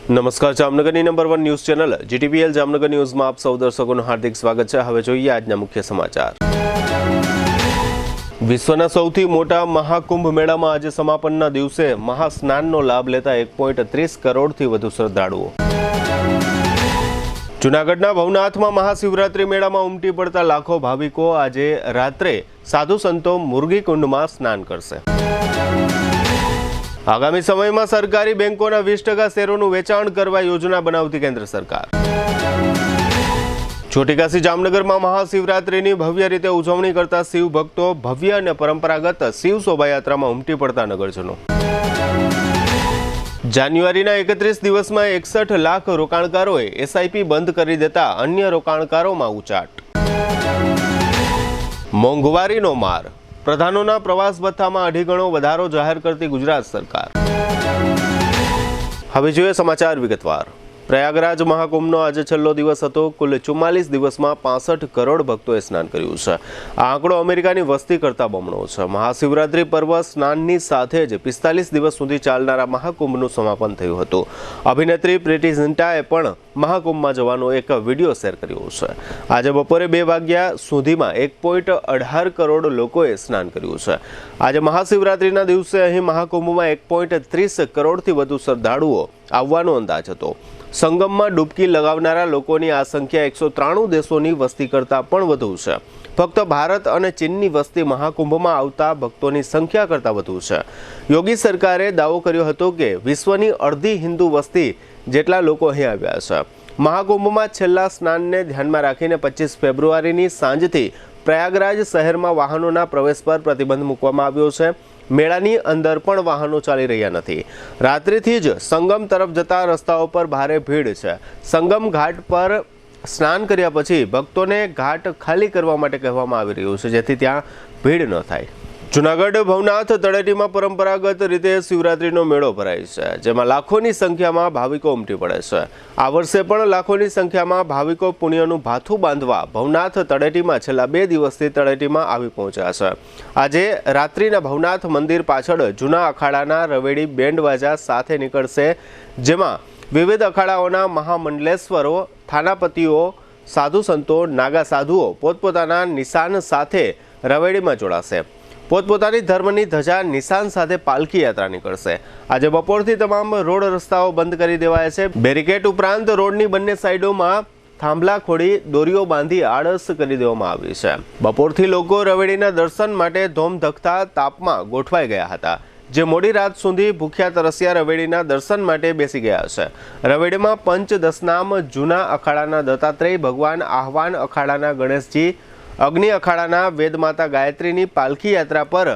નમસ્કાર, જામનગરની number 1 news channel GTPL Jamnagar ન્યૂઝમાં આપ સૌ દર્શકોનું હાર્દિક સ્વાગત છે। હવે જોઈએ આજના મુખ્ય સમાચાર। વિશ્વના સૌથી મોટા મહાકુંભ મેળામાં આજે સમાપનના દિવસે મહાસ્નાનનો લાભ લેતા 1.30 કરોડથી વધુ શ્રદ્ધાળુઓ। જૂનાગઢના ભવનાથમાં મહાશિવરાત્રી મેળામાં ઉમટી પડતા લાખો ભાવિકો આજે રાત્રે સાધુ સંતો મુરગીકુંડમાં સ્નાન કરશે। આગામી સમયમાં સરકારી બેંકોના 20% શેરોનું વેચાણ કરવા યોજના બનાવતી કેન્દ્ર સરકાર। ચોટીકાસી જામનગરમાં મહાશિવરાત્રીની ભવ્ય રીતે ઉજવણી કરતા શિવ ભક્તો ભવ્ય અને પરંપરાગત શિવ શોભાયાત્રામાં ઉમટી પડતા નગરજનો। જાન્યુઆરીના 31 દિવસમાં 61 લાખ રોકાણકારોએ એસઆઈપી બંધ કરી દેતા અન્ય રોકાણકારોમાં ઉચાટ। મોંઘવારીનો માર, પ્રધાનોના પ્રવાસ ભથ્થામાં 2.5 ગણો વધારો જાહેર કરતી ગુજરાત સરકાર। હવે જોઈએ સમાચાર વિગતવાર। પ્રયાગરાજ મહાકુંભનો આજે છેલ્લો દિવસ હતો। કુલ 44 દિવસમાં 65 કરોડ ભક્તોએ સ્નાન કર્યું છે। આ આંકડો અમેરિકાની વસ્તી કરતાં બમણો છે। મહાશિવરાત્રી પર્વ સ્નાનની સાથે જ 45 દિવસ સુધી ચાલનારા મહાકુંભનું સમાપન થયું હતું। અભિનેત્રી પ્રીતિ ઝિન્ટાએ પણ મહાકુંભમાં જવાનો એક વિડીયો શેર કર્યો છે। આજે બપોરે 2 વાગ્યા સુધીમાં 1.18 કરોડ લોકોએ સ્નાન કર્યું છે। આજે મહાશિવરાત્રીના દિવસે અહીં મહાકુંભમાં 1.30 કરોડથી વધુ શ્રદ્ધાળુઓ આવવાનો અંદાજ હતો। સંગમમાં ડૂબકી લગાવનારા લોકોની આ સંખ્યા 193 દેશોની વસ્તી કરતાં પણ વધુ છે। ફક્ત ભારત અને ચીનની વસ્તી મહાકુંભમાં આવતા ભક્તોની સંખ્યા કરતાં વધુ છે। યોગી સરકારે દાવો કર્યો હતો કે વિશ્વની અડધી હિન્દુ વસ્તી જેટલા લોકો અહીં આવ્યા છે। મહાકુંભમાં છેલ્લા સ્નાનને ધ્યાનમાં રાખીને 25 ફેબ્રુઆરીની સાંજથી પ્રયાગરાજ શહેરમાં વાહનોના પ્રવેશ પર પ્રતિબંધ મૂકવામાં આવ્યો છે। મેળાની અંદર પણ વાહનો ચાલી રહ્યા નથી। રાત્રિથી જ સંગમ તરફ જતા રસ્તાઓ પર ભારે ભીડ છે। સંગમ ઘાટ પર સ્નાન કર્યા પછી ભક્તોને ઘાટ ખાલી કરવા માટે કહેવામાં આવી રહ્યું છે, જેથી ત્યાં ભીડ ન થાય। જૂનાગઢ ભવનાથ તળેટીમાં પરંપરાગત રીતે શિવરાત્રીનો મેળો ભરાય છે, જેમાં લાખોની સંખ્યામાં ભાવિકો ઉમટી પડે છે। આ વર્ષે પણ લાખોની સંખ્યામાં ભાવિકો પુણ્યનું ભાથું બાંધવા ભવનાથ તળેટીમાં છેલ્લા 2 દિવસથી તળેટીમાં આવી પહોંચ્યા છે। આજે રાત્રિના ભવનાથ મંદિર પાછળ જૂના અખાડાના રવેડી બેન્ડવાજા સાથે નીકળશે, જેમાં વિવિધ અખાડાઓના મહામંડલેશ્વરો, થાનાપતિઓ, સાધુ સંતો, નાગા સાધુઓ પોતપોતાના નિશાન સાથે રવેડીમાં જોડાશે। પોતપોતાની ધર્મની ધજા નિશાન સાથે પાલખી યાત્રા નીકળશે। આજે બપોરથી તમામ રોડ રસ્તાઓ બંધ કરી દેવાયા છે। બેરિકેડ ઉપરાંત રોડની બંને સાઈડોમાં થાંભલા ખોડી દોરીઓ બાંધી આળસ કરી દેવામાં આવી છે। બપોરથી લોકો રવેડીના દર્શન માટે ધોમધખતા તાપમાં ગોઠવાઈ ગયા હતા, જે મોડી રાત સુધી ભૂખ્યા તરસ્યા રવેડીના દર્શન માટે બેસી ગયા છે। રવેડીમાં પંચ દસનામ, જૂના અખાડાના દત્તાત્રેય ભગવાન, આહવાન અખાડાના ગણેશજી, અગ્નિ અખાડાના વેદમાતા ગાયત્રીની પાલખી યાત્રા પર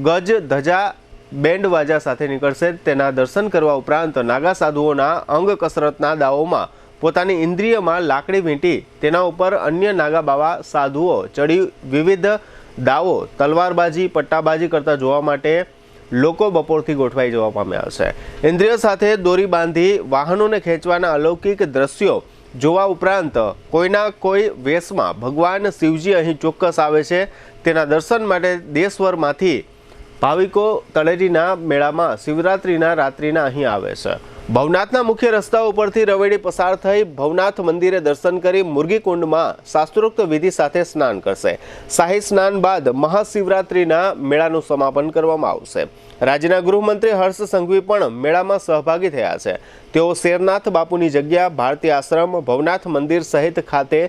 ગજ ધજા બેન્ડવાજા સાથે નીકળશે। તેના દર્શન કરવા ઉપરાંત નાગા સાધુઓના અંગ કસરતના દાવોમાં પોતાની ઇન્દ્રિયમાં લાકડી વીંટી તેના ઉપર અન્ય નાગા બાવા સાધુઓ ચડી વિવિધ દાવો, તલવારબાજી, પટ્ટાબાજી કરતા જોવા માટે લોકો બપોરથી ગોઠવાઈ જવા પામ્યા છે। ઇન્દ્રિય સાથે દોરી બાંધી વાહનોને ખેંચવાના અલૌકિક દ્રશ્યો જોવા ઉપરાંત કોઈના કોઈ વેશમાં ભગવાન શિવજી અહીં ચોક્કસ આવે છે। તેના દર્શન માટે દેશભરમાંથી ભાવિકો તળેટીના મેળામાં શિવરાત્રિના રાત્રિના અહીં આવે છે। ભવનાથના મુખ્ય રસ્તા ઉપરથી રવેડી પસાર થઈ ભવનાથ મંદિરે દર્શન કરી મુરગીકુંડમાં શાસ્ત્રોક્ત વિધિ સાથે સ્નાન કરશે। શાહી સ્નાન બાદ મહાશિવરાત્રિના મેળાનું સમાપન કરવામાં આવશે। રાજ્યના ગૃહમંત્રી હર્ષ સંઘવી પણ મેળામાં સહભાગી થયા છે। તેઓ શેરનાથ બાપુની જગ્યા ભારતી આશ્રમ, ભવનાથ મંદિર સહિત ખાતે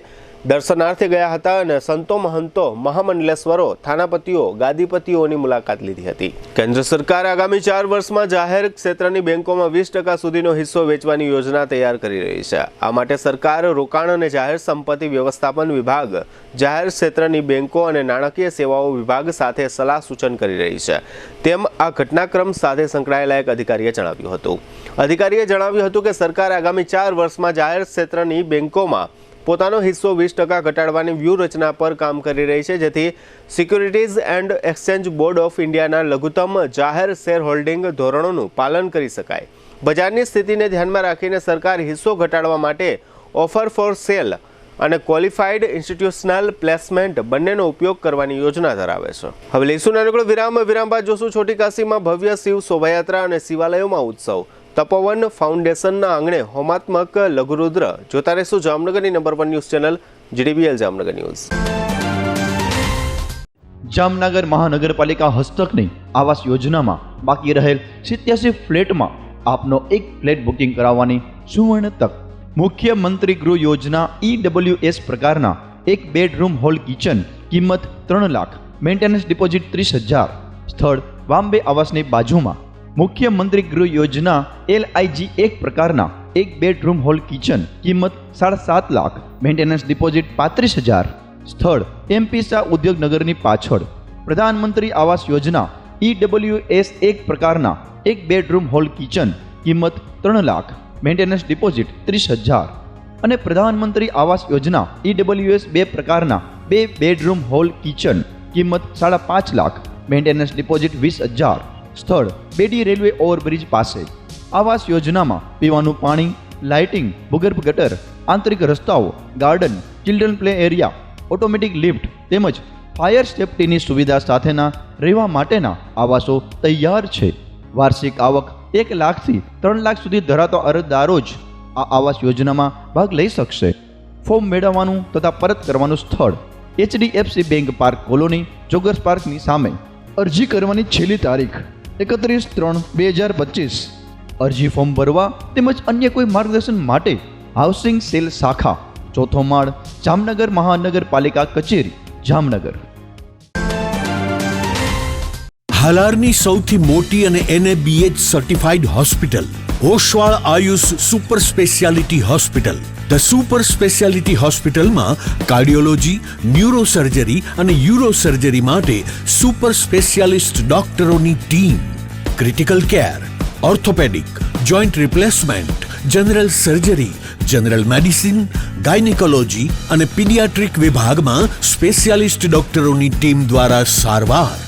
દર્શનાર્થે ગયા હતા અને સંતો, મહંતો, મહામંડલેશ્વરો, થાનાપતિઓ, ગાદીપતિઓની મુલાકાત લીધી હતી। કેન્દ્ર સરકાર આગામી 4 વર્ષમાં જાહેર ક્ષેત્રની બેંકોમાં 20% સુધીનો હિસ્સો વેચવાની યોજના તૈયાર કરી રહી છે। આ માટે સરકાર રોકાણ અને જાહેર સંપત્તિ વ્યવસ્થાપન વિભાગ, જાહેર ક્ષેત્રની બેંકો અને નાણાકીય સેવાઓ વિભાગ સાથે સલાહ સૂચન કરી રહી છે, તેમ આ ઘટનાક્રમ સાથે સંકળાયેલા એક અધિકારીએ જણાવ્યું હતું। અધિકારીએ જણાવ્યું હતું કે સરકાર આગામી 4 વર્ષમાં જાહેર ક્ષેત્રની બેંકોમાં પોતાનો હિસ્સો 20% ઘટાડવાની વ્યૂહરચના પર કામ કરી રહી છે, જેથી securities and exchange board of ઇન્ડિયાના લઘુત્તમ જાહેર શેર હોલ્ડિંગ ધોરણોનું પાલન કરી શકાય। બજારની સ્થિતિને ધ્યાનમાં રાખીને સરકાર હિસ્સો ઘટાડવા માટે ઓફર ફોર સેલ અને ક્વોલિફાઈડ ઇન્સ્ટિટ્યુશનલ પ્લેસમેન્ટ બંનેનો ઉપયોગ કરવાની યોજના ધરાવે છે। હવે લઈશું નાનકડો વિરામ બાદ જોશું છોટી કાશીમાં ભવ્ય શિવ શોભાયાત્રા અને શિવાલયોમાં ઉત્સવ। તપોવન ફાઉન્ડેશનના આંગણે હોમાત્મક લઘુરુદ્ર. જોતા રહેશું જામનગરની number 1 news channel GDBL Jamnagar news. Jamnagar મહાનગરપાલિકા હસ્તકની આવાસ યોજનામાં બાકી રહેલ 87 ફ્લેટમાં આપનો એક ફ્લેટ બુકિંગ કરાવવાની સુવર્ણ તક. મુખ્યમંત્રી ગૃહ યોજના EWS પ્રકારના એક બેડરૂમ હોલ કિચન, કિંમત 3 લાખ, મેન્ટેનન્સ ડિપોઝિટ 30,000. સ્થળ વામ્બે આવાસની બાજુમાં. મુખ્યમંત્રી ગૃહ યોજના LIG એક પ્રકારના એક બેડરૂમ હોલ કિચન, કિંમત 7.5 લાખ, મેન્ટેનન્સ ડિપોઝિટ 35,000. સ્થળ MP શાહ ઉદ્યોગનગરની પાછળ. પ્રધાનમંત્રી આવાસ યોજના EWS એક પ્રકારના એક બેડરૂમ હોલ કિચન, કિંમત 3 લાખ, મેન્ટેનન્સ ડિપોઝિટ 30,000. અને પ્રધાનમંત્રી આવાસ યોજના EWS 2 પ્રકારના 2 બેડરૂમ હોલ કિચન, કિંમત 5.5 લાખ, મેન્ટેનન્સ ડિપોઝિટ 20,000. સ્થળ બેડી રેલવે ઓવરબ્રિજ પાસે. આવાસ યોજનામાં પીવાનું પાણી, લાઇટિંગ, ભૂગર્ભ ગટર, આંતરિક રસ્તાઓ, garden, children play area, automatic lift તેમજ ફાયર સેફ્ટીની સુવિધા સાથેના રહેવા માટેના આવાસો તૈયાર છે. વાર્ષિક આવક 1 લાખથી 3 લાખ સુધી ધરાવતા અરજદારો જ આ આવાસ યોજનામાં ભાગ લઈ શકશે. ફોર્મ મેળવવાનું તથા પરત કરવાનું સ્થળ HDFC bank park colony, joggers પાર્કની સામે. અરજી કરવાની છેલ્લી તારીખ 31/3/2025. અરજી ફોર્મ ભરવા તેમજ અન્ય કોઈ માર્ગદર્શન માટે હાઉસિંગ સેલ શાખા, 4થો માળ, જામનગર મહાનગરપાલિકા કચેરી, જામનગર. હાલારની સૌથી મોટી અને NABH certified hospital Oshwal Ayush super speciality hospital. The super speciality હોસ્પિટલમાં કાર્ડિયોલોજી, ન્યુરોસર્જરી અને યુરોસર્જરી માટે સુપર સ્પેશિયાલિસ્ટ ડોક્ટરોની team. Critical care, orthopaedic, joint replacement, general surgery, general medicine, gynaecology અને પીડિયાટ્રિક વિભાગમાં સ્પેશિયાલિસ્ટ ડોક્ટરોની ટીમ દ્વારા સારવાર.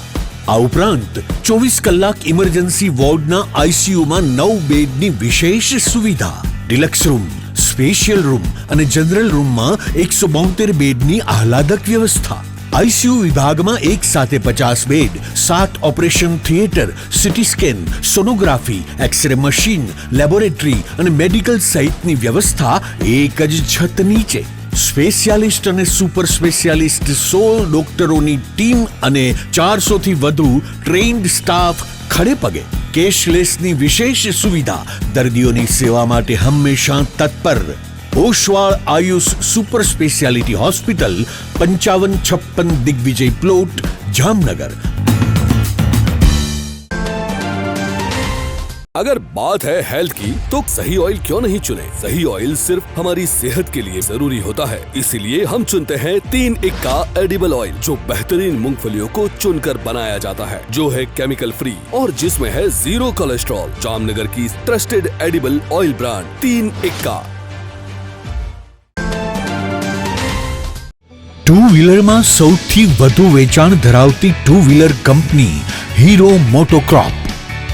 આ ઉપરાંત 24 કલાક ઇમરજન્સી વોર્ડના ICUમાં 9 બેડની વિશેષ સુવિધા. ડિલક્સ રૂમ, સ્પેશિયલ રૂમ અને જનરલ રૂમમાં 172 બેડની આહલાદક વ્યવસ્થા. ICU વિભાગમાં એક સાથે 50 bed, 7 operation theatre, CT scan, sonography, x-ray machine, laboratory અને મેડિકલ સહિતની વ્યવસ્થા એક જ છત નીચે. સ્પેશિયાલિસ્ટ અને સુપર સ્પેશિયાલિસ્ટ 16 ડોક્ટરોની ટીમ અને 400 થી વધુ ટ્રેન્ડ સ્ટાફ ખડે પગે. કેશલેસની વિશેષ સુવિધા. દર્દીઓની સેવા માટે હંમેશા તત્પર. Oshwal Ayush super speciality hospital, 5556 Digvijay plot, Jamnagar. अगर बात है हेल्थ की तो सही ऑयल क्यों नहीं चुने? सही ऑयल सिर्फ हमारी सेहत के लिए जरूरी होता है, इसीलिए हम चुनते हैं 3 इक्का एडिबल ऑयल, जो बेहतरीन मूंगफलियों को चुनकर बनाया जाता है, जो है केमिकल फ्री और जिसमें है 0 कोलेस्ट्रॉल. जामनगर की ट्रस्टेड एडिबल ऑयल ब्रांड 3 इक्का. ટુ વ્હીલરમાં સૌથી વધુ વેચાણ ધરાવતી two wheeler company Hero MotoCorp.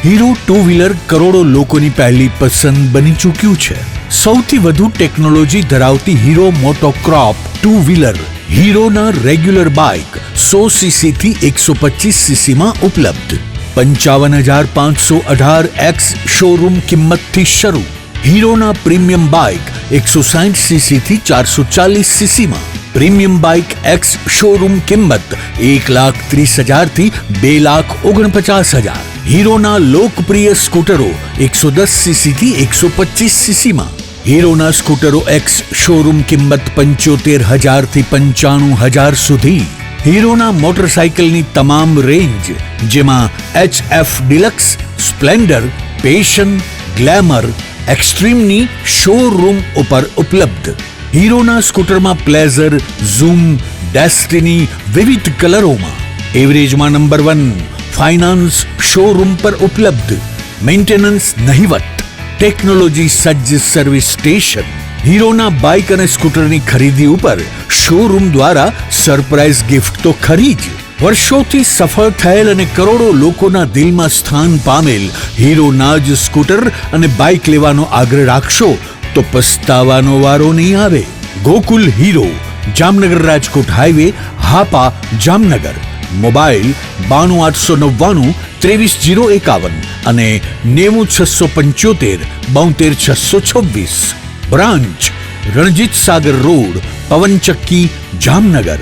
Hero two wheeler કરોડો લોકોની પહેલી પસંદ બની ચૂક્યું છે. સૌથી વધુ ટેકનોલોજી ધરાવતી હીરો મોટોક્રોપ ટુ વ્હીલર હીરોના રેગ્યુલર બાઇક 100cc થી 125cc માં ઉપલબ્ધ. 55,518 શોરૂમ કિંમતથી શરૂ. હીરોના પ્રીમિયમ બાઇક 160cc થી 440cc માં. પ્રીમિયમ બાઇક X શોરૂમ કિંમત 1,30,000 થી 2,49,000. હીરોના લોકપ્રિય સ્કૂટરો 110cc થી 125cc માં. હીરોના સ્કૂટરો X શોરૂમ કિંમત 75,000 થી 95,000 સુધી. હીરોના મોટરસાઇકલની તમામ રેન્જ, જેમાં HF deluxe, Splendor, Passion, Glamour, એક્સ્ટ્રીમની શોરૂમ ઉપર ઉપલબ્ધ. હીરોના સ્કૂટરમાં પ્લેઝર, ઝૂમ, ડેસ્ટિની વિવિધ કલરોમાં. એવરેજમાં નંબર 1. ફાઇનાન્સ શોરૂમ પર ઉપલબ્ધ. મેન્ટેનન્સ નહિવત. ટેકનોલોજી સજ્જ સર્વિસ સ્ટેશન. હીરોના બાઇક અને સ્કૂટરની ખરીદી ઉપર શોરૂમ દ્વારા સરપ્રાઇઝ ગિફ્ટ તો ખરી જ. વર્ષોથી સફળ થયેલ અને કરોડો લોકોના દિલમાં સ્થાન પામેલ હીરોના જ સ્કૂટર અને બાઇક લેવાનો આગ્રહ રાખશો તો પસ્તાવાનો વારો નહીં આવે. Gokul hero, Jamnagar Rajkot highway, Hapa, Jamnagar. Mobile 92 899 23 051 અને 90 675 72 626. Branch Ranjit Sagar road, પવનચક્કી, Jamnagar.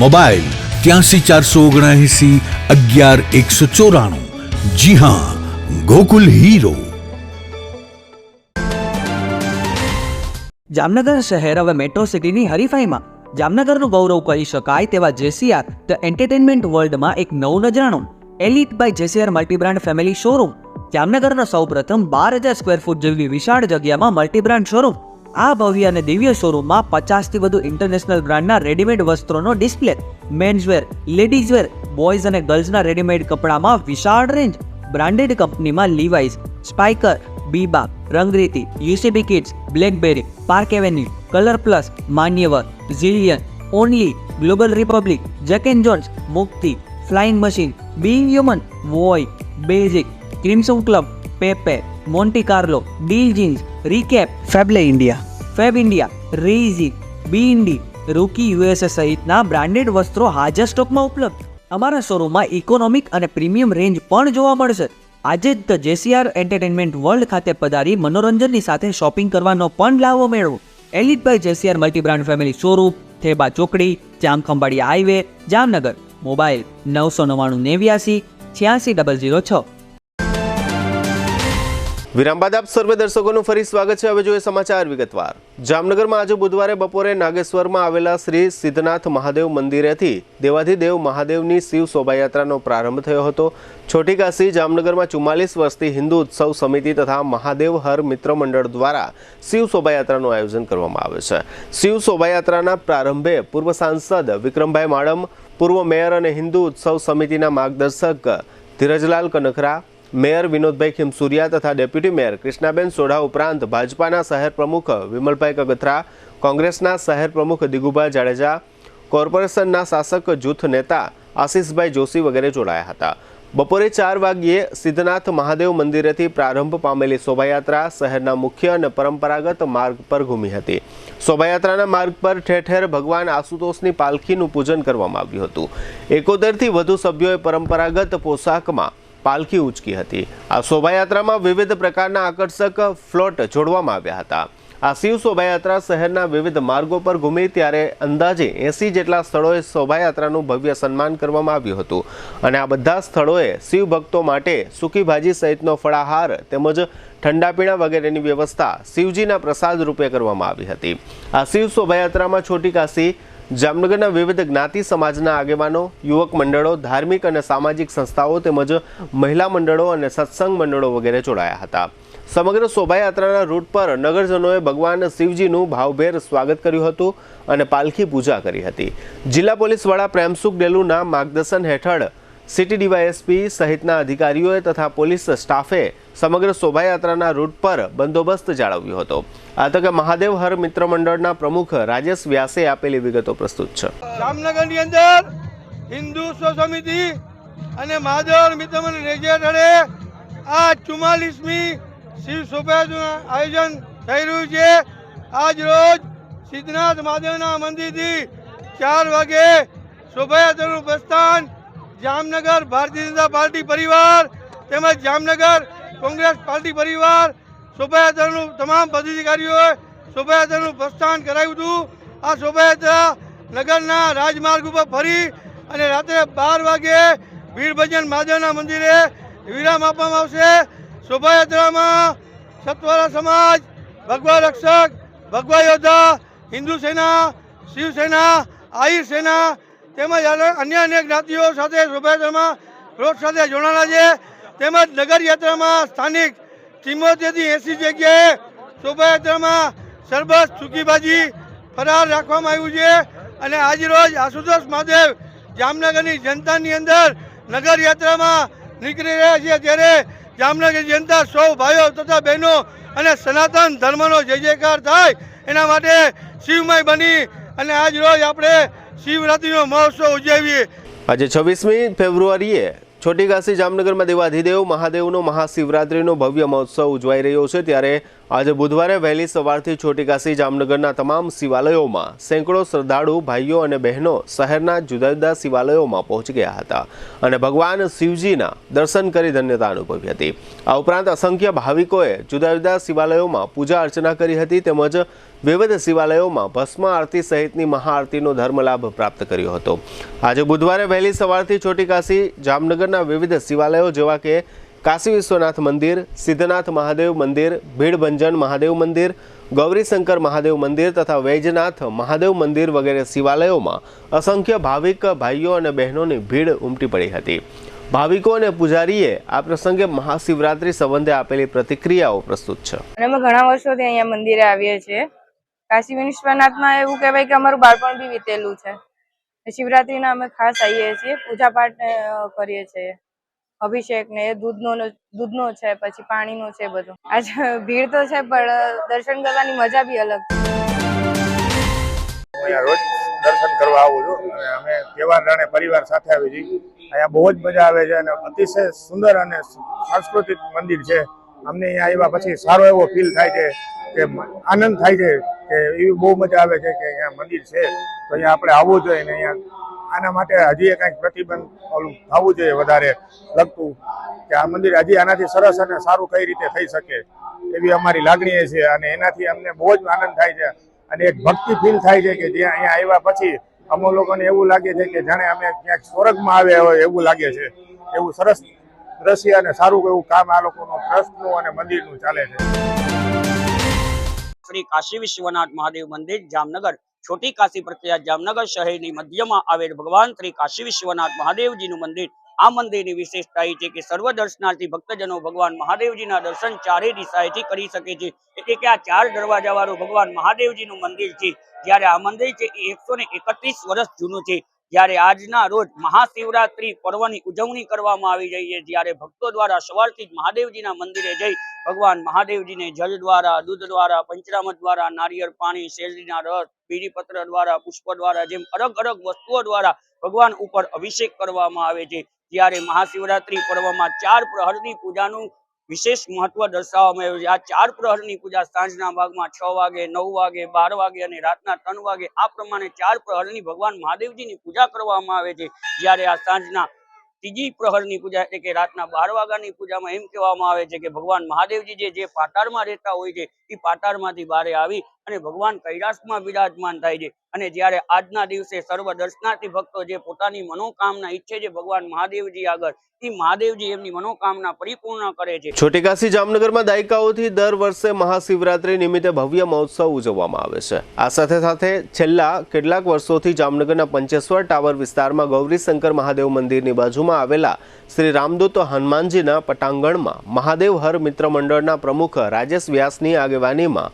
Mobile 83 479 11 194. જી હા, ગોકુલ હીરો. જામનગર શહેર હવે મેટ્રો સિટીની હરીફાઈમાં જામનગરનું ગૌરવ કહી શકાય તેવા જેસીઆર ધ એન્ટરટેનમેન્ટ વર્લ્ડમાં એક નવું નજરાણું elite by જેસીઆર multi brand family showroom. જામનગરના સૌપ્રથમ 12,000 સ્ક્વેર ફૂટ જેવી વિશાળ જગ્યામાં મલ્ટીબ્રાન્ડ શોરૂમ. આ ભવ્ય અને દિવ્ય શોરૂમમાં 50થી વધુ ઇન્ટરનેશનલ બ્રાન્ડના રેડીમેડ વસ્ત્રોનો ડિસ્પ્લે, મેન્સવેર, લેડીઝવેર, બોયઝ અને ગર્લ્સના રેડીમેડ કપડામાં વિશાળ રેન્જ. બ્રાન્ડેડ કંપનીમાં Levi's, Spykar, Biba, Rangriti, UCB kids, Blackberrys, Park Avenue, Colour Plus, Manyavar, Zillion, Only, Global Republic, Jack and Jones, Mukti, Flying Machine, Be Human, Voi, Basics, Crimson Club, Pepe, Monte Carlo, Deal Jeans, Recap, Fable India, Fab India, રેઝી, Be Indie, Rookie USA સહિતના branded વસ્ત્રો હાજર સ્ટોકમાં ઉપલબ્ધ. અમારા શોરૂમમાં economic અને premium range પણ જોવા મળશે. આજે જ ધ જેસીઆર એન્ટરટેનમેન્ટ વર્લ્ડ ખાતે પધારી મનોરંજનની સાથે શોપિંગ કરવાનો પણ લાવો મેળવો. Elite by જેસીઆર multi brand family showroom, Theba ચોકડી, જામખંભાળિયા હાઈવે, જામનગર. મોબાઈલ 999 89 86 006. વિરામ બાદ આપ સર્વે દર્શકોનું ફરી સ્વાગત છે. હવે જોઈએ સમાચાર વિગતવાર. જામનગરમાં આજે બુધવારે બપોરે નાગેશ્વરમાં આવેલા શ્રી સિદ્ધનાથ મહાદેવ મંદિરેથી દેવાધિદેવ મહાદેવની શિવ શોભાયાત્રાનો પ્રારંભ થયો હતો. છોટી કાશી જામનગરમાં 44 વર્ષથી હિન્દુ ઉત્સવ સમિતિ તથા મહાદેવ હર મિત્ર મંડળ દ્વારા શિવ શોભાયાત્રાનું આયોજન કરવામાં આવે છે. શિવ શોભાયાત્રાના પ્રારંભે પૂર્વ સાંસદ વિક્રમભાઈ માડમ, પૂર્વ મેયર અને હિન્દુ ઉત્સવ સમિતિના માર્ગદર્શક ધીરજલાલ કનખરા, મેયર વિનોદભાઈ ખીમસુરિયા તથા ડેપ્યુટી મેયર કૃષ્ણાબેન સોઢા ઉપરાંત ભાજપાના શહેર પ્રમુખ વિમલભાઈ કગથરા, કોંગ્રેસના શહેર પ્રમુખ દિગુભા જાડેજા, કોર્પોરેશનના શાસક જૂથ નેતા આશિષભાઈ જોશી વગેરે જોડાયા હતા. બપોરે 4 વાગ્યે સિદ્ધનાથ મહાદેવ મંદિરેથી પ્રારંભ પામેલી શોભાયાત્રા શહેરના મુખ્ય અને પરંપરાગત માર્ગ પર ઘૂમી હતી. શોભાયાત્રાના માર્ગ પર ઠેર ઠેર ભગવાન આશુતોષની પાલખીનું પૂજન કરવામાં આવ્યું હતું. 71થી વધુ સભ્યોએ પરંપરાગત પોશાકમાં પાલખી ઉંચકી હતી. આ શોભાયાત્રામાં વિવિધ પ્રકારના આકર્ષક ફ્લોટ જોડવામાં આવ્યા હતા. આ શિવ શોભાયાત્રા શહેરના વિવિધ માર્ગો પર ઘૂમી ત્યારે અંદાજે 80 જેટલા સ્થળોએ શોભાયાત્રાનું ભવ્ય સન્માન કરવામાં આવ્યું હતું અને આ બધા સ્થળોએ શિવ ભક્તો માટે સૂકી ભાજી સહિતનો ફળાહાર તેમજ ઠંડા પીણા વગેરેની વ્યવસ્થા શિવજીના પ્રસાદ રૂપે કરવામાં આવી હતી. આ શિવ શોભાયાત્રામાં છોટી કાશી, જામનગરના વિવિધ જ્ઞાતિ સમાજના આગેવાનો, યુવક મંડળો, ધાર્મિક અને સામાજિક સંસ્થાઓ તેમજ મહિલા મંડળો અને સત્સંગ મંડળો વગેરે જોડાયા હતા. સમગ્ર શોભાયાત્રાના રૂટ પર નગરજનોએ ભગવાન શિવજીનું ભાવભેર સ્વાગત કર્યું હતું અને પાલખી પૂજા કરી હતી. જિલ્લા પોલીસ વડા પ્રેમસુખ ડેલુના માર્ગદર્શન હેઠળ સિટી ડીવાયએસપી સહિતના અધિકારીઓએ તથા પોલીસ સ્ટાફે સમગ્ર શોભાયાત્રાના રૂટ પર બંદોબસ્ત જાળવ્યો હતો. આ તકે મહાદેવ હર મિત્ર મંડળના પ્રમુખ રાજેશ વ્યાસે આપેલી વિગતો પ્રસ્તુત છે. જામનગરની અંદર હિન્દુ સમિતિ અને મહાદેવ મિત્ર મંડળ આ 44મી શિવ શોભાયાત્રાનું આયોજન થઈ રહ્યું છે. આજ રોજ સિદ્ધનાથ મહાદેવના મંદિરથી 4 વાગે શોભાયાત્રાનું પ્રસ્થાન જામનગર ભારતીય જનતા પાર્ટી પરિવાર તેમજ જામનગર કોંગ્રેસ પાર્ટી પરિવાર શોભાયાત્રાનું તમામ પદાધિકારીઓએ શોભાયાત્રાનું પ્રસ્થાન કરાવ્યું હતું. આ શોભાયાત્રા નગરના રાજમાર્ગ ઉપર ફરી અને રાત્રે 12 વાગે વીરભજન મહાદેવના મંદિરે વિરામ આપવામાં આવશે. શોભાયાત્રામાં સતવારા સમાજ, ભગવા રક્ષક, ભગવા યોદ્ધા, હિન્દુ સેના, શિવસેના, આહિર સેના તેમજ અન્ય અનેક જ્ઞાતિઓ સાથે શોભાયાત્રામાં રોડ સાથે જોડાણા છે. તેમજ નગરયાત્રામાં સ્થાનિક 74થી 80 જગ્યાએ શોભાયાત્રામાં સરબત, સૂકી ભાજી, ફરાર રાખવામાં આવ્યું છે અને આજરોજ આશુતોષ મહાદેવ જામનગરની જનતાની અંદર નગરયાત્રામાં નીકળી રહ્યા છે. ત્યારે જામનગર જનતા સૌ ભાઈઓ તથા બહેનો અને સનાતન ધર્મનો જય જયકાર થાય એના માટે શિવમય બની અને આજ રોજ આપણે શિવરાત્રીનો મહોત્સવ ઉજવીએ. આજે 26મી ફેબ્રુઆરીએ છોટી કાશી જામનગરમાં દેવાધિદેવ મહાદેવનો મહાશિવરાત્રિનો ભવ્ય મહોત્સવ ઉજવાઈ રહ્યો છે ત્યારે આજે બુધવારે વહેલી સવારથી છોટી કાશી જામનગરના તમામ શિવાલયોમાં સેંકડો શ્રદ્ધાળુ ભાઈઓ અને બહેનો શહેરના જુદા જુદા શિવાલયોમાં પહોંચી ગયા હતા અને ભગવાન શિવજીના દર્શન કરી ધન્યતા અનુભવી હતી। આ ઉપરાંત અસંખ્ય ભાવિકોએ જુદા જુદા શિવાલયોમાં પૂજા અર્ચના કરી હતી તેમજ વિવિધ શિવાલયોમાં ભસ્મ આરતી સહિતની મહાઆરતીનો ધર્મલાભ પ્રાપ્ત કર્યો હતો। આજે બુધવારે વહેલી સવારથી છોટી કાશી જામનગરના વિવિધ શિવાલયો જેવા કે કાશી વિશ્વનાથ મંદિર, સિદ્ધનાથ મહાદેવ મંદિર, ભીડભંજન મહાદેવ મંદિર, ગૌરીશંકર મહાદેવ મંદિર તથા વૈજનાથ મહાદેવ મંદિર વગેરે શિવાલયોમાં અસંખ્ય ભાવિક ભાઈઓ અને બહેનોની ભીડ ઉમટી પડી હતી। ભાવિકો અને પૂજારીએ આ પ્રસંગે મહાશિવરાત્રિ સંબંધે આપેલી પ્રતિક્રિયાઓ પ્રસ્તુત છે। અમે ઘણા વર્ષોથી અહીંયા મંદિરે આવીએ છીએ। કાશી વિશ્વનાથમાં એવું કહેવાય કે અમારું બાળપણ બી વીતેલું છે। શિવરાત્રિના અમે ખાસ આવીએ છીએ, પૂજા પાઠ કરીએ છીએ, અભિષેક ને દૂધનો છે, પછી પાણીનો છે, બધું। આજે ભીડ તો છે પણ દર્શન કરવાની મજા બી અલગ છે। અહીંયા રોજ દર્શન કરવા આવું છું અને અમે તહેવાર રાણે પરિવાર સાથે આવી છીએ। અહીંયા બહુ જ મજા આવે છે અને અતિશય સુંદર અને સાંસ્કૃતિક મંદિર છે। અમને અહીંયા આવ્યા પછી સારો એવો ફીલ થાય છે કે આનંદ થાય છે કે એવી બહુ મજા આવે છે કે અહીંયા મંદિર છે તો અહીંયા આપણે આવવું જોઈએ ને અહીંયા આના માટે હજી કંઈક પ્રતિબંધ થવું જોઈએ વધારે લગતું કે આ મંદિર હજી આનાથી સરસ અને સારું કઈ રીતે થઈ શકે એવી અમારી લાગણી છે અને એનાથી અમને બહુ જ આનંદ થાય છે અને એક ભક્તિ ફીલ થાય છે કે જ્યાં અહીંયા આવ્યા પછી અમુક લોકોને એવું લાગે છે કે જાણે અમે ક્યાંક સ્વર્ગમાં આવ્યા હોય એવું લાગે છે। એવું સરસ દ્રશ્ય અને સારું એવું કામ આ લોકોનું ટ્રસ્ટનું અને મંદિરનું ચાલે છે। શ્રી કાશી વિશ્વનાથ મહાદેવ મંદિર જામનગર छोटी काशी प्रख्यात जामनगर शहर मध्य में आवेल भगवान श्री काशी विश्वनाथ महादेवजी मंदिर। आ मंदिर की विशेषता है कि सर्व दर्शनार्थी भक्तजनों भगवान महादेवजी दर्शन चारे दिशाएथी करी सके छे। एटले के आ 4 दरवाजा वाळुं भगवान महादेवजी मंदिर है। ज्यारे आ मंदिर है 131 वर्ष जूनू है। ज्यारे आजना रोज महाशिवरात्रि पर्वनी उजवणी करवामां आवी रही है। ज्यारे भक्तों द्वारा सवारथी ज महादेवजीना मंदिरे जई भगवान महादेवजीने जल द्वारा, दूध द्वारा, पंचरामृत द्वारा, नारियल पाणी, शेरडीना रस, बीलीपत्र द्वारा, पुष्प द्वारा जेम अलग अलग वस्तुओं द्वारा भगवान उपर अभिषेक करवामां आवे छे। ज्यारे महाशिवरात्रि पर्वमां 4 प्रहरनी पूजानुं विशेष महत्व दर्शाववामां आव्युं छे। आ 4 प्रहरनी पूजा सांजना भागमां 6 वागे, 9 वागे, 12 वागे अने रातना 3 वागे आ प्रमाणे 4 प्रहरनी भगवान महादेवजीनी पूजा करवामां आवे छे। ज्यारे आ सांजना तीजी प्रहरनी पूजा एटले के रातना 12 वाग्यानी पूजामां एम कहेवामां आवे छे के भगवान महादेवजी जे पाताळमां रहेता होय छे ए पाताळमांथी बारे आवी अने भगवान कैलासमां विराजमान थाय छे। अने ज्यारे आजना दिवसे सर्व दर्शनार्थी भक्तो जे पोतानी मनोकामना इच्छे छे भगवान महादेवजी आगळ ई महादेवजी एमनी मनोकामना परिपूर्ण करे छे। छोटी काशी जामनगરમાં દાયકાઓથી દર વર્ષે મહાશિવરાત્રિ નિમિત્તે ભવ્ય મહોત્સવ ઉજવવામાં આવે છે। આ સાથે સાથે છેલ્લા કેટલાક વર્ષોથી જામનગરના પંચેશ્વર ટાવર વિસ્તારમાં ગૌરીશંકર મહાદેવ મંદિરની બાજુમાં આવેલા શ્રી રામદૂત હનુમાનજીના પટાંગણમાં મહાદેવ હર મિત્ર મંડળના પ્રમુખ રાજેશ વ્યાસની આગેવાનીમાં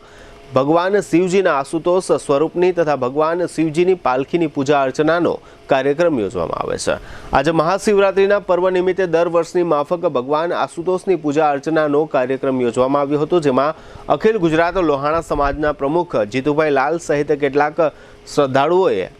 ભગવાન શિવજીના આશુતોષ સ્વરૂપની તથા ભગવાન શિવજીની પાલખીની પૂજા અર્ચનાનો કાર્યક્રમ યોજવામાં આવે છે। આજે મહાશિવરાત્રિના પર્વ નિમિત્તે દર વર્ષની માફક ભગવાન આશુતોષની પૂજા અર્ચનાનો કાર્યક્રમ યોજવામાં આવ્યો હતો જેમાં અખિલ ગુજરાત લોહાણા સમાજના પ્રમુખ જીતુભાઈ લાલ સહિત કેટલાક શ્રદ્ધાળુઓએ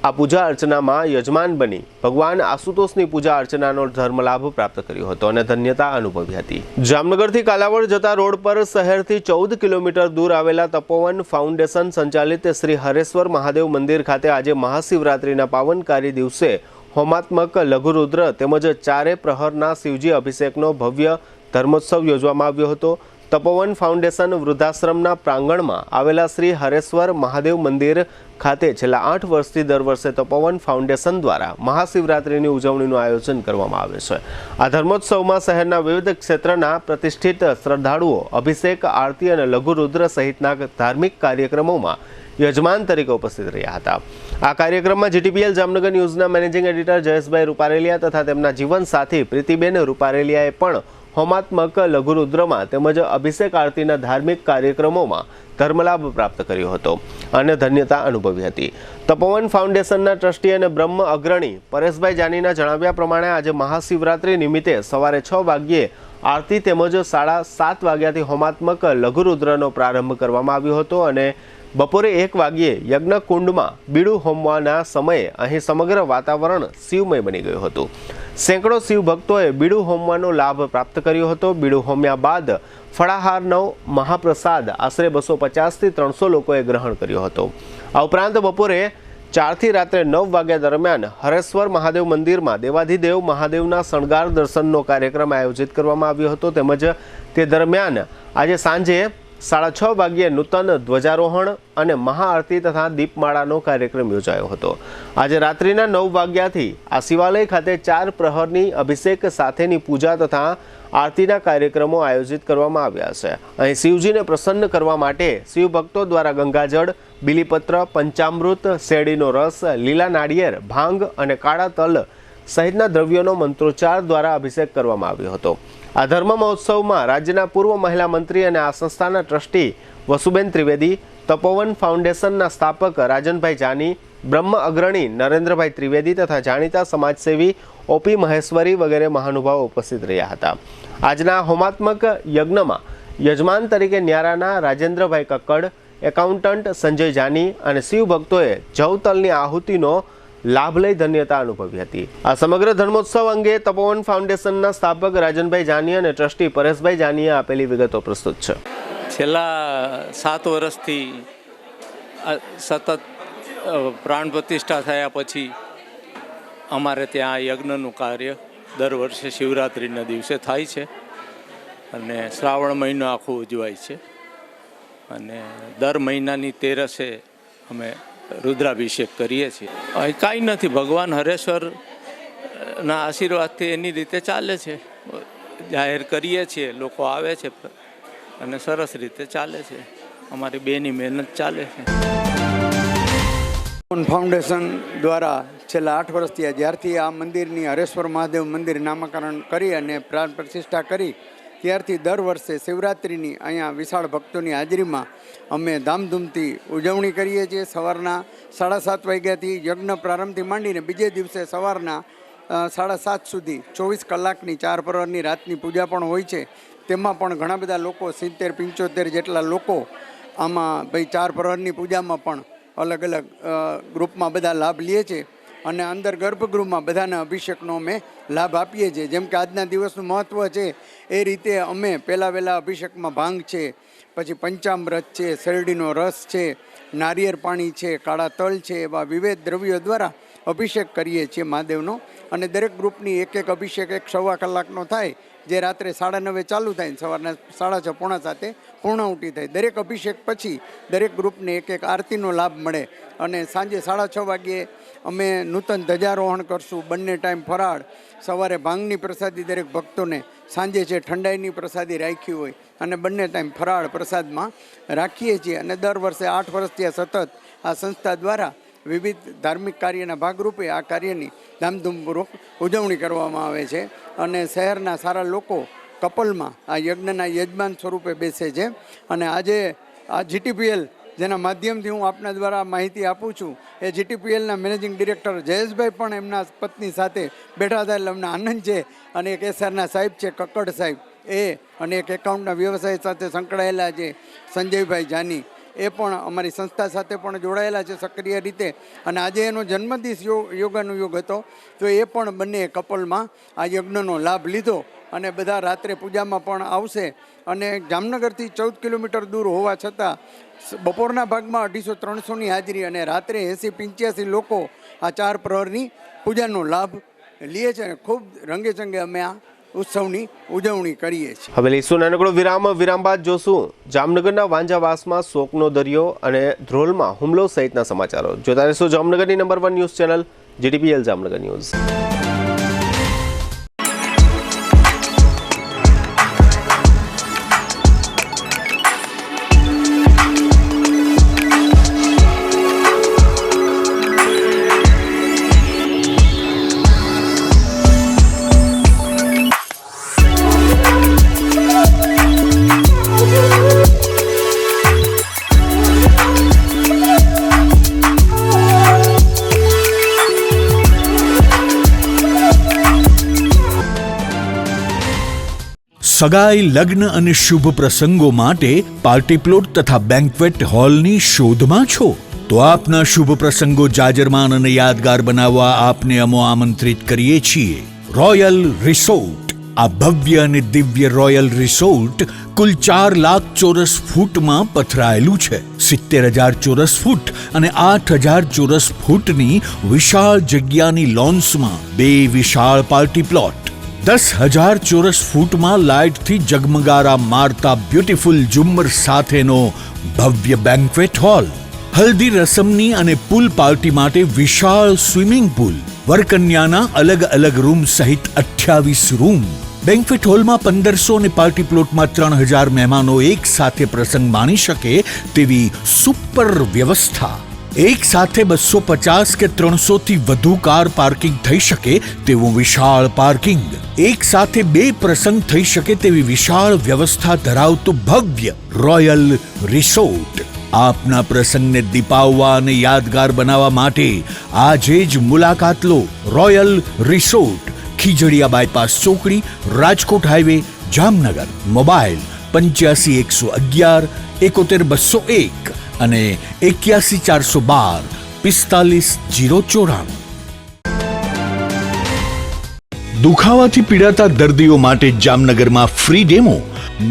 આ પૂજા અર્ચનામાં યજમાન બની ભગવાન આશુતોષની પૂજા અર્ચનાનો ધર્મલાભ પ્રાપ્ત કર્યો હતો અને ધન્યતા અનુભવી હતી। જામનગરથી કાલાવડ જતા રોડ પર શહેરથી 14 કિલોમીટર દૂર આવેલા તપોવન ફાઉન્ડેશન સંચાલિત શ્રી હરેશ્વર મહાદેવ મંદિર ખાતે આજે મહાશિવરાત્રિના પાવનકારી દિવસે હોમાત્મક લઘુરુદ્ર તેમજ 4 પ્રહરના શિવજી અભિષેકનો ભવ્ય ધર્મોત્સવ યોજવામાં આવ્યો હતો। તપોવન ફાઉન્ડેશન વૃદ્ધાશ્રમના પ્રાંગણમાં આવેલા શ્રી હરેશ્વર મહાદેવ મંદિર ખાતે છેલ્લા 8 વર્ષથી દર વર્ષે તપોવન ફાઉન્ડેશન દ્વારા મહાશિવરાત્રિની ઉજવણીનું આયોજન કરવામાં આવે છે। આ ધર્મોત્સવમાં શહેરના વિવિધ ક્ષેત્રના પ્રતિષ્ઠિત શ્રદ્ધાળુઓ અભિષેક, આરતી અને લઘુરુદ્ર સહિતના ધાર્મિક કાર્યક્રમોમાં યજમાન તરીકે ઉપસ્થિત રહ્યા હતા। આ કાર્યક્રમમાં જીટીપીએલ જામનગર ન્યૂઝના મેનેજિંગ એડિટર જયેશભાઈ રૂપારેલિયા તથા તેમના જીવનસાથી પ્રીતિબેન રૂપારેલિયાએ પણ હોમાત્મક લઘુરુદ્રમાં તેમજ અભિષેક આરતીના ધાર્મિક કાર્યક્રમોમાં ધર્મલાભ પ્રાપ્ત કર્યો હતો અને ધન્યતા અનુભવી હતી। તપોવન ફાઉન્ડેશનના ટ્રસ્ટી અને બ્રહ્મ અગ્રણી પરેશભાઈ જાનીના જણાવ્યા પ્રમાણે આજે મહાશિવરાત્રિ નિમિત્તે સવારે 6 વાગ્યે આરતી તેમજ 7:30 વાગ્યાથી હોમાત્મક લઘુરુદ્રનો પ્રારંભ કરવામાં આવ્યો હતો અને બપોરે 1 વાગ્યે યજ્ઞકુંડમાં બીડું હોમવાના સમયે અહીં સમગ્ર વાતાવરણ શિવમય બની ગયું હતું. સેંકડો શિવ ભક્તોએ બીડું હોમવાનો લાભ પ્રાપ્ત કર્યો હતો. બીડું હોમ્યા બાદ ફળાહારનો મહાપ્રસાદ આશરે 250 થી 300 લોકોએ ગ્રહણ કર્યો હતો. આ ઉપરાંત બપોરે 4 થી રાત્રે 9 વાગ્યા દરમિયાન હરેશ્વર મહાદેવ મંદિરમાં દેવાધિદેવ મહાદેવના શણગાર દર્શનનો કાર્યક્રમ આયોજિત કરવામાં આવ્યો હતો. તેમજ તે દરમિયાન આજે સાંજે 6:30 વાગ્યે નૂતન ધ્વજારોહણ અને મહાઆરતી તથા દીપમાળાનો કાર્યક્રમ યોજાયો હતો. આજે રાત્રિના 9 વાગ્યાથી આ શિવાલય ખાતે 4 પ્રહરની અભિષેક સાથેની પૂજા તથા આરતીના કાર્યક્રમો આયોજિત કરવામાં આવ્યા છે. અહીં શિવજીને પ્રસન્ન કરવા માટે શિવ ભક્તો દ્વારા ગંગાજળ, બીલીપત્ર, પંચામૃત, શેરડીનો રસ, લીલા નાળિયેર, ભાંગ અને કાળા તલ સહિતના દ્રવ્યોનો મંત્રોચ્ચાર દ્વારા અભિષેક કરવામાં આવ્યો હતો. આ ધર્મ મહોત્સવમાં રાજ્યના પૂર્વ મહિલા મંત્રી અને આ સંસ્થાના ટ્રસ્ટી વસુબેન ત્રિવેદી, તપોવન ફાઉન્ડેશનના સ્થાપક રાજનભાઈ જાની, બ્રહ્મ અગ્રણી નરેન્દ્રભાઈ ત્રિવેદી તથા જાણીતા સમાજસેવી ઓપી મહેશ્વરી વગેરે મહાનુભાવો ઉપસ્થિત રહ્યા હતા. આજના હોમાત્મક યજ્ઞમાં યજમાન તરીકે ન્યારાના રાજેન્દ્રભાઈ કક્કડ, એકાઉન્ટન્ટ સંજય જાની અને શિવ ભક્તોએ જવતલની આહુતિનો લાભ લઈ ધન્યતા અનુભવી હતી. આ સમગ્ર ધર્મોત્સવ અંગે તપોવન ફાઉન્ડેશનના સ્થાપક રાજનભાઈ જાની અને ટ્રસ્ટી પરેશભાઈ જાનીએ આપેલી વિગતો પ્રસ્તુત છે. છેલ્લા 7 વર્ષથી સતત પ્રાણ પ્રતિષ્ઠા થયા પછી અમારે ત્યાં યજ્ઞનું કાર્ય દર વર્ષે શિવરાત્રિના દિવસે થાય છે અને શ્રાવણ મહિનો આખો ઉજવાય છે અને દર મહિનાની 13એ અમે રુદ્રાભિષેક કરીએ છીએ. અહીં કાંઈ નથી, ભગવાન હરેશ્વરના આશીર્વાદથી એની રીતે ચાલે છે. જાહેર કરીએ છીએ, લોકો આવે છે અને સરસ રીતે ચાલે છે. અમારી બેની મહેનત ચાલે છે. ફાઉન્ડેશન દ્વારા છેલ્લા 8 વર્ષથી જ્યારથી આ મંદિરની હરેશ્વર મહાદેવ મંદિર નામકરણ કરી અને પ્રાણ પ્રતિષ્ઠા કરી ત્યારથી દર વર્ષે શિવરાત્રિની અહીંયા વિશાળ ભક્તોની હાજરીમાં અમે ધામધૂમથી ઉજવણી કરીએ છીએ. સવારના 7:30 વાગ્યાથી યજ્ઞ પ્રારંભથી માંડીને બીજે દિવસે સવારના 7:30 સુધી 24 કલાકની 4 પ્રહરની રાતની પૂજા પણ હોય છે. તેમાં પણ ઘણા બધા લોકો 70-75 જેટલા લોકો આમાં ભાઈ 4 પ્રહરની પૂજામાં પણ અલગ અલગ ગ્રુપમાં બધા લાભ લે છે અને અંદર ગર્ભગૃહમાં બધાના અભિષેકનો અમે લાભ આપીએ છીએ. જેમ કે આજના દિવસનું મહત્ત્વ છે એ રીતે અમે પહેલાં વહેલા અભિષેકમાં ભાંગ છે, પછી પંચામૃત છે, શેરડીનો રસ છે, નારિયેળ પાણી છે, કાળા તલ છે, એવા વિવિધ દ્રવ્યો દ્વારા અભિષેક કરીએ છીએ મહાદેવનો. અને દરેક ગ્રુપની એક અભિષેક 1-1.25 કલાકનો થાય, જે રાત્રે 9:30 ચાલુ થાય, સવારના 6:30 પોણા 7 પૂર્ણાહુતિ થાય. દરેક અભિષેક પછી દરેક ગ્રુપને એક આરતીનો લાભ મળે અને સાંજે 6:30 વાગ્યે અમે નૂતન ધ્વજારોહણ કરશું. બંને ટાઈમ ફરાળ, સવારે ભાંગની પ્રસાદી દરેક ભક્તોને, સાંજે છે ઠંડાઈની પ્રસાદી રાખી હોય અને બંને ટાઈમ ફરાળ પ્રસાદમાં રાખીએ છીએ. અને દર વર્ષે 8 વર્ષથી સતત આ સંસ્થા દ્વારા વિવિધ ધાર્મિક કાર્યના ભાગરૂપે આ કાર્યની ધામધૂમપૂર્વક ઉજવણી કરવામાં આવે છે. અને શહેરના સારા લોકો કપલમાં આ યજ્ઞના યજમાન સ્વરૂપે બેસે છે. અને આજે આ GTPL જેના માધ્યમથી હું આપના દ્વારા માહિતી આપું છું, એ GTPLના મેનેજિંગ ડિરેક્ટર જયેશભાઈ પણ એમના પત્ની સાથે બેઠા હતા, એટલે અમને આનંદ છે. અને એક એસઆરના સાહેબ છે કક્કડ સાહેબ, એ અને એક એકાઉન્ટના વ્યવસાય સાથે સંકળાયેલા છે સંજયભાઈ જાની, એ પણ અમારી સંસ્થા સાથે પણ જોડાયેલા છે સક્રિય રીતે. અને આજે એનો જન્મદિવસ યોગાનુયોગ હતો, તો એ પણ બંને કપલમાં આ યજ્ઞનો લાભ લીધો અને બધા રાત્રે પૂજામાં પણ આવશે. અને જામનગરથી 14 કિલોમીટર દૂર હોવા છતાં બપોરના ભાગમાં 250-300ની હાજરી અને રાત્રે 80-85 લોકો આ 4 પ્રહરની પૂજાનો લાભ લે છે. ખૂબ રંગેચંગે અમે આ ઉત્સવની ઉજવણી કરીએ છીએ. હવે લઈશું નાનકડો વિરામ બાદ જોશું જામનગરના વાંજાવાસમાં શોકનો દરિયો અને ધ્રોલમાં હુમલો સહિતના સમાચારો. જોતા રહેશો જામનગરની number 1 news channel GTPL Jamnagar news. સગાઈ, લગ્ન અને શુભ પ્રસંગો માટે પાર્ટી પ્લોટ તથા બેન્ક્વેટ હોલની શોધમાં છો તો આપના શુભ પ્રસંગો જાજરમાન અને યાદગાર બનાવવા આપને અમો આમંત્રિત કરીએ છીએ રોયલ રિસોર્ટ. આ ભવ્ય અને દિવ્ય રોયલ રિસોર્ટ કુલ 4 લાખ ચોરસ ફૂટમાં પથરાયેલું છે. 70,000 ચોરસ ફૂટ અને 8,000 ચોરસ ફૂટની વિશાળ જગ્યાની લોન્સમાં 2 વિશાળ પાર્ટી પ્લોટ, 10,000 ચોરસ ફૂટમાં લાઇટથી જગમગારા મારતા બ્યુટીફુલ ઝુમ્મર સાથેનો ભવ્ય બેન્ક્વેટ હોલ, હલ્દી રસમની અને પૂલ પાર્ટી માટે વિશાળ સ્વિમિંગ પૂલ, વરકન્યાના અલગ અલગ રૂમ સહિત 28 રૂમ. બેન્ક્વેટ હોલમાં 1500 અને પાર્ટી પ્લોટમાં 3,000 મહેમાનો એક સાથે પ્રસંગ માણી શકે તેવી સુપર વ્યવસ્થા. એક સાથે 250 કે 300 થી વધુ કાર પાર્કિંગ થઈ શકે તેવું વિશાળ પાર્કિંગ, એક સાથે 2 પ્રસંગ થઈ શકે તેવી વિશાળ વ્યવસ્થા ધરાવતું ભવ્ય રોયલ રિસોર્ટ. આપના પ્રસંગને દીપાવવા અને યાદગાર બનાવવા માટે આજે જ મુલાકાત લો. રોયલ રિસોર્ટ, ખીજડીયા બાયપાસ ચોકડી, રાજકોટ હાઈવે, જામનગર. મોબાઈલ 85 111 71 201 અને 81 412 45 094. દુખાવાથી પીડાતા દર્દીઓ માટે જામનગરમાં ફ્રી ડેમો.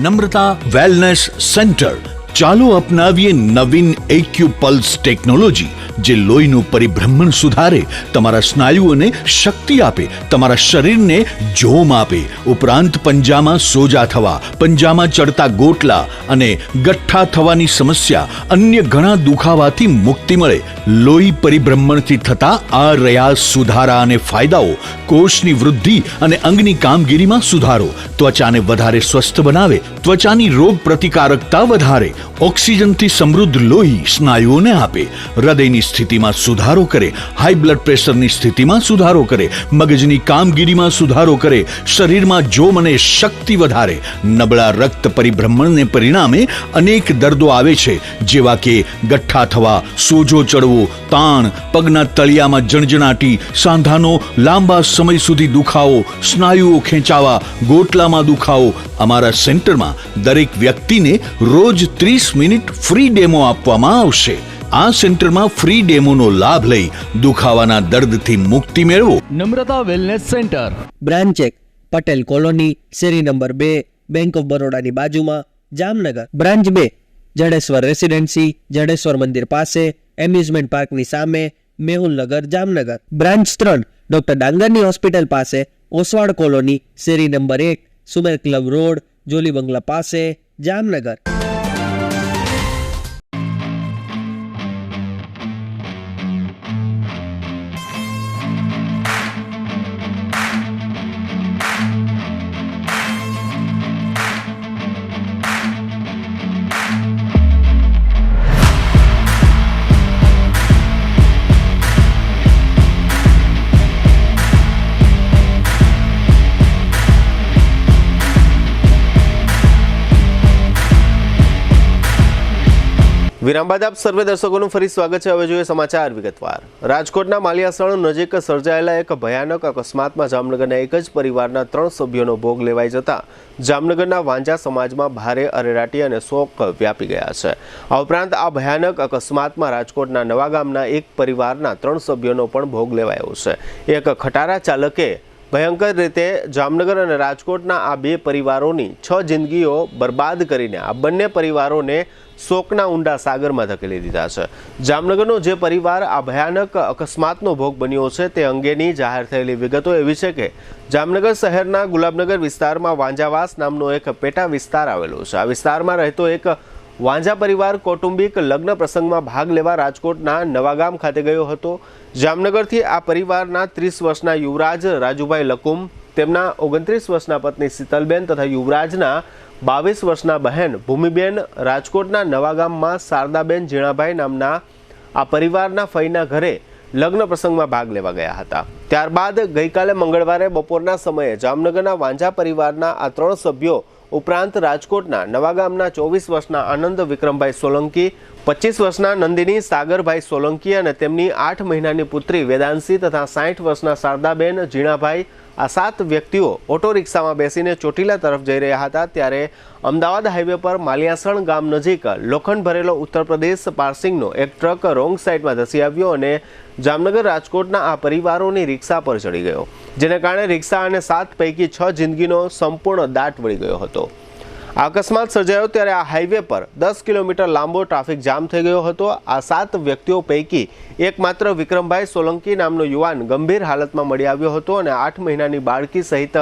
નમ્રતા વેલનેસ સેન્ટર. ચાલો અપનાવીએ નવીન એક્યુપલ્સ ટેકનોલોજી જે લોહીનું પરિભ્રમણ સુધારે, તમારા સ્નાયુઓને શક્તિ આપે, તમારા શરીરને જોમ આપે. ઉપરાંત પંજામાં સોજા થવા, પંજામાં ચડતા ગોટલા અને ગઠ્ઠા થવાની સમસ્યા, અન્ય ઘણા દુખાવાથી મુક્તિ મળે. લોહી પરિભ્રમણથી થતા આ રહ્યા સુધારા અને ફાયદાઓ. કોષની વૃદ્ધિ અને અંગની કામગીરીમાં સુધારો, ત્વચાને વધારે સ્વસ્થ બનાવે, ત્વચાની રોગ પ્રતિકારકતા વધારે, ઓક્સિજનથી સમૃદ્ધ લોહી સ્નાયુઓને આપે, હૃદયની સ્થિતિમાં સુધારો કરે, હાઈ બ્લડ પ્રેશરની સ્થિતિમાં સુધારો કરે, મગજની કામગીરીમાં સુધારો કરે, શરીરમાં જોમ અને શક્તિ વધારે. નબળા રક્ત પરિભ્રમણને પરિણામે અનેક દર્દો આવે છે જેવા કે ગઠ્ઠા થવા, સોજો ચડવો, તાણ, પગના તળિયામાં જણજણાટી, સાંધાનો લાંબા સમય સુધી દુખાવો, સ્નાયુઓ ખેંચાવા, ગોટલામાં દુખાવો. અમારા સેન્ટરમાં દરેક વ્યક્તિને રોજ 30 મિનિટ ફ્રી ડેમો આપવામાં આવશે. આ સેન્ટરમાં ફ્રી ડેમોનો લાભ લઈ દુખાવાના દર્દથી મુક્તિ મેળવો. Namrata wellness centre, branch 1 Patel colony, શેરી નંબર 2, બેંક ઓફ બરોડાની બાજુમાં, જામનગર. બ્રાન્ચ 2 જડેશ્વર રેસિડેન્સી, જડેશ્વર મંદિર પાસે, એમ્યુઝમેન્ટ પાર્કની સામે, મેહુલનગર, જામનગર. બ્રાન્ચ 3 ડોક્ટર ડાંગરની હોસ્પિટલ પાસે, ઓસવાડ કોલોની, શેરી number 1, Sumer club road, jolly બંગલા પાસે, જામનગર. વિરામ બાદ આપ સર્વે દર્શકોનું ફરી સ્વાગત છે. હવે જોઈએ સમાચાર વિગતવાર. રાજકોટના માલિયાસણ નજીક સર્જાયેલા એક ભયાનક અકસ્માતમાં જામનગરના એક જ પરિવારના 3 સભ્યોનો ભોગ લેવાઈ જતા જામનગરના વાંજા સમાજમાં ભારે અરેરાટી અને શોક વ્યાપી ગયા છે. આ ઉપરાંત આ ભયાનક અકસ્માતમાં રાજકોટના નવા ગામના એક પરિવારના 3 સભ્યોનો પણ ભોગ લેવાયો છે. એક ખટારા ચાલકે ભયંકર રીતે જામનગર અને રાજકોટના આ 2 પરિવારોની 6 જિંદગીઓ બરબાદ કરીને આ બંને પરિવારોને શોકના ઊંડા સાગરમાં ધકેલી દીધા છે. જામનગરનો જે પરિવાર આ ભયાનક અકસ્માતનો ભોગ બન્યો છે તે અંગેની જાહેર થયેલી વિગતો એવી છે કે જામનગર શહેરના ગુલાબનગર વિસ્તારમાં વાંજાવાસ નામનો એક પેટા વિસ્તાર આવેલો છે. આ વિસ્તારમાં રહેતો એક વાંજા પરિવાર કૌટુંબિક લગ્ન પ્રસંગમાં ભાગ લેવા રાજકોટના નવાગામ ખાતે ગયો હતો. જામનગરથી આ પરિવારના 30 વર્ષના યુવરાજ રાજુભાઈ લકુમ, તેમના 29 વર્ષના પત્ની શીતલબેન તથા યુવરાજના 22 વર્ષના બહેન ભૂમિબેન રાજકોટના નવાગામમાં શારદાબેન ઝીણાભાઈ નામના આ પરિવારના ફઈના ઘરે લગ્ન પ્રસંગમાં ભાગ લેવા ગયા હતા. ત્યારબાદ ગઈકાલે મંગળવારે બપોરના સમયે જામનગરના વાંજા પરિવારના આ 3 સભ્યો ઉપરાંત રાજકોટના નવાગામના 24 વર્ષના આનંદ વિક્રમભાઈ સોલંકી, 25 વર્ષના નંદિની સાગરભાઈ સોલંકી અને તેમની 8 મહિનાની પુત્રી વેદાંશી તથા 60 વર્ષના શારદાબેન ઝીણાભાઈ આ 7 વ્યક્તિઓ ઓટો રિક્ષામાં બેસીને ચોટીલા તરફ જઈ રહ્યા હતા ત્યારે અમદાવાદ હાઈવે પર માલિયાસણ ગામ નજીક લોખંડ ભરેલો ઉત્તર પ્રદેશ પાર્સિંગનો એક ટ્રક રોંગ સાઈડમાં ધસી આવ્યો અને જામનગર રાજકોટના આ પરિવારોની રિક્ષા પર ચડી ગયો, જેને કારણે રિક્ષા અને 7 પૈકી 6 જિંદગીનો સંપૂર્ણ દાટ વળી ગયો હતો। આ અકસ્માત સર્જાયો ત્યારે આ હાઈવે પર 10 કિલોમીટર લાંબો ટ્રાફિક જામ થઈ ગયો હતો। આ 7 વ્યક્તિઓ પૈકી એકમાત્ર વિક્રમભાઈ સોલંકી નામનો યુવાન ગંભીર હાલતમાં મળી આવ્યો હતો અને 8 મહિનાની બાળકી સહિત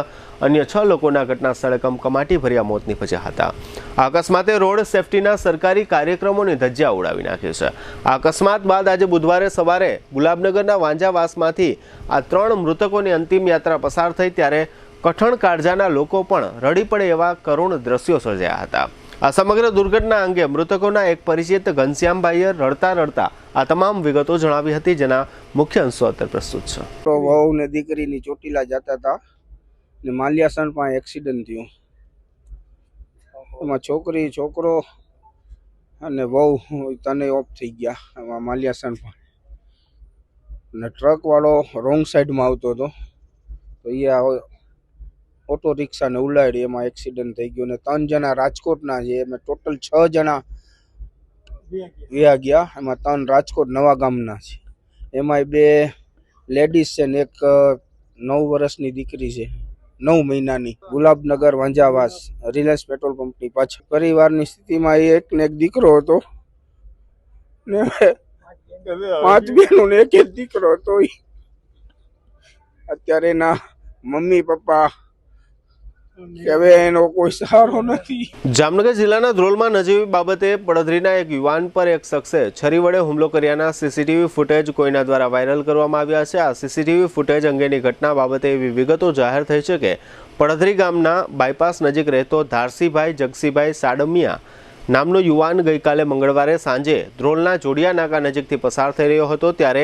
અન્ય 6 લોકોના ઘટના સ્થળે કમકમાટી ભર્યા મોત નીપજ્યા હતા। આ અકસ્માતે રોડ સેફટીના સરકારી કાર્યક્રમોની ધજ્જા ઉડાવી નાખી છે। આ અકસ્માત બાદ આજે બુધવારે સવારે ગુલાબનગરના વાંજાવાસમાંથી આ 3 મૃતકોની અંતિમ યાત્રા પસાર થઈ ત્યારે કઠણ કાળજાના લોકો પણ રડી પડે એવા કરુણ દ્રશ્યો સર્જાયા હતા। આ સમગ્ર દુર્ઘટના અંગે મૃતકોના એક પરિચિત ઘનશ્યામભાઈએ રડતા રડતા આ તમામ વિગતો જણાવી હતી, જેના મુખ્ય અંશો અત્યારે પ્રસ્તુત છે। તો વહુ ને દીકરીની ચોટીલા જતા હતા ને માલિયાસણ પાસે એક્સિડન્ટ થયો। એમાં છોકરી છોકરો અને વહુ તને ઓફ થઈ ગયા એમાં માલિયાસણ પાસે, અને ટ્રક વાળો રોંગ સાઈડમાં આવતો હતો તો એ ઓટો રિક્ષાને ઉલાડી, એમાં એક્સિડન્ટ થઈ ગયો ને 3 જણા રાજકોટના છે, એમાં ટોટલ 6 જણા વ્યા ગયા, એમાં 3 રાજકોટ નવા ગામના છે, એમાં 2 લેડીઝ છે ને એક 9 વર્ષની દીકરી છે, 9 મહિનાની, ગુલાબનગર વાંજાવાસ રિલાયન્સ પેટ્રોલ પંપની પાછળ। પરિવારની સ્થિતિમાં એક ને એક દીકરો હતો ને 5 બહેનો ને એક દીકરો હતો। અત્યારે એના મમ્મી પપ્પા જામનગર જિલ્લાના ધ્રોલમાં નજીવી બાબતે પડધરીના એક યુવાન પર એક શખ્સે છરી વડે હુમલો કર્યાના સીસીટીવી ફૂટેજ કોઈના દ્વારા વાયરલ કરવામાં આવ્યા છે। આ સીસીટીવી ફૂટેજ અંગેની ઘટના બાબતે એવી વિગતો જાહેર થઈ છે કે પડધરી ગામના બાયપાસ નજીક રહેતો ધારસીભાઈ જગસીભાઈ સાડમિયા નામનો યુવાન ગઈકાલે મંગળવારે સાંજે ધ્રોલના જોડિયા નાકા નજીકથી પસાર થઈ રહ્યો હતો ત્યારે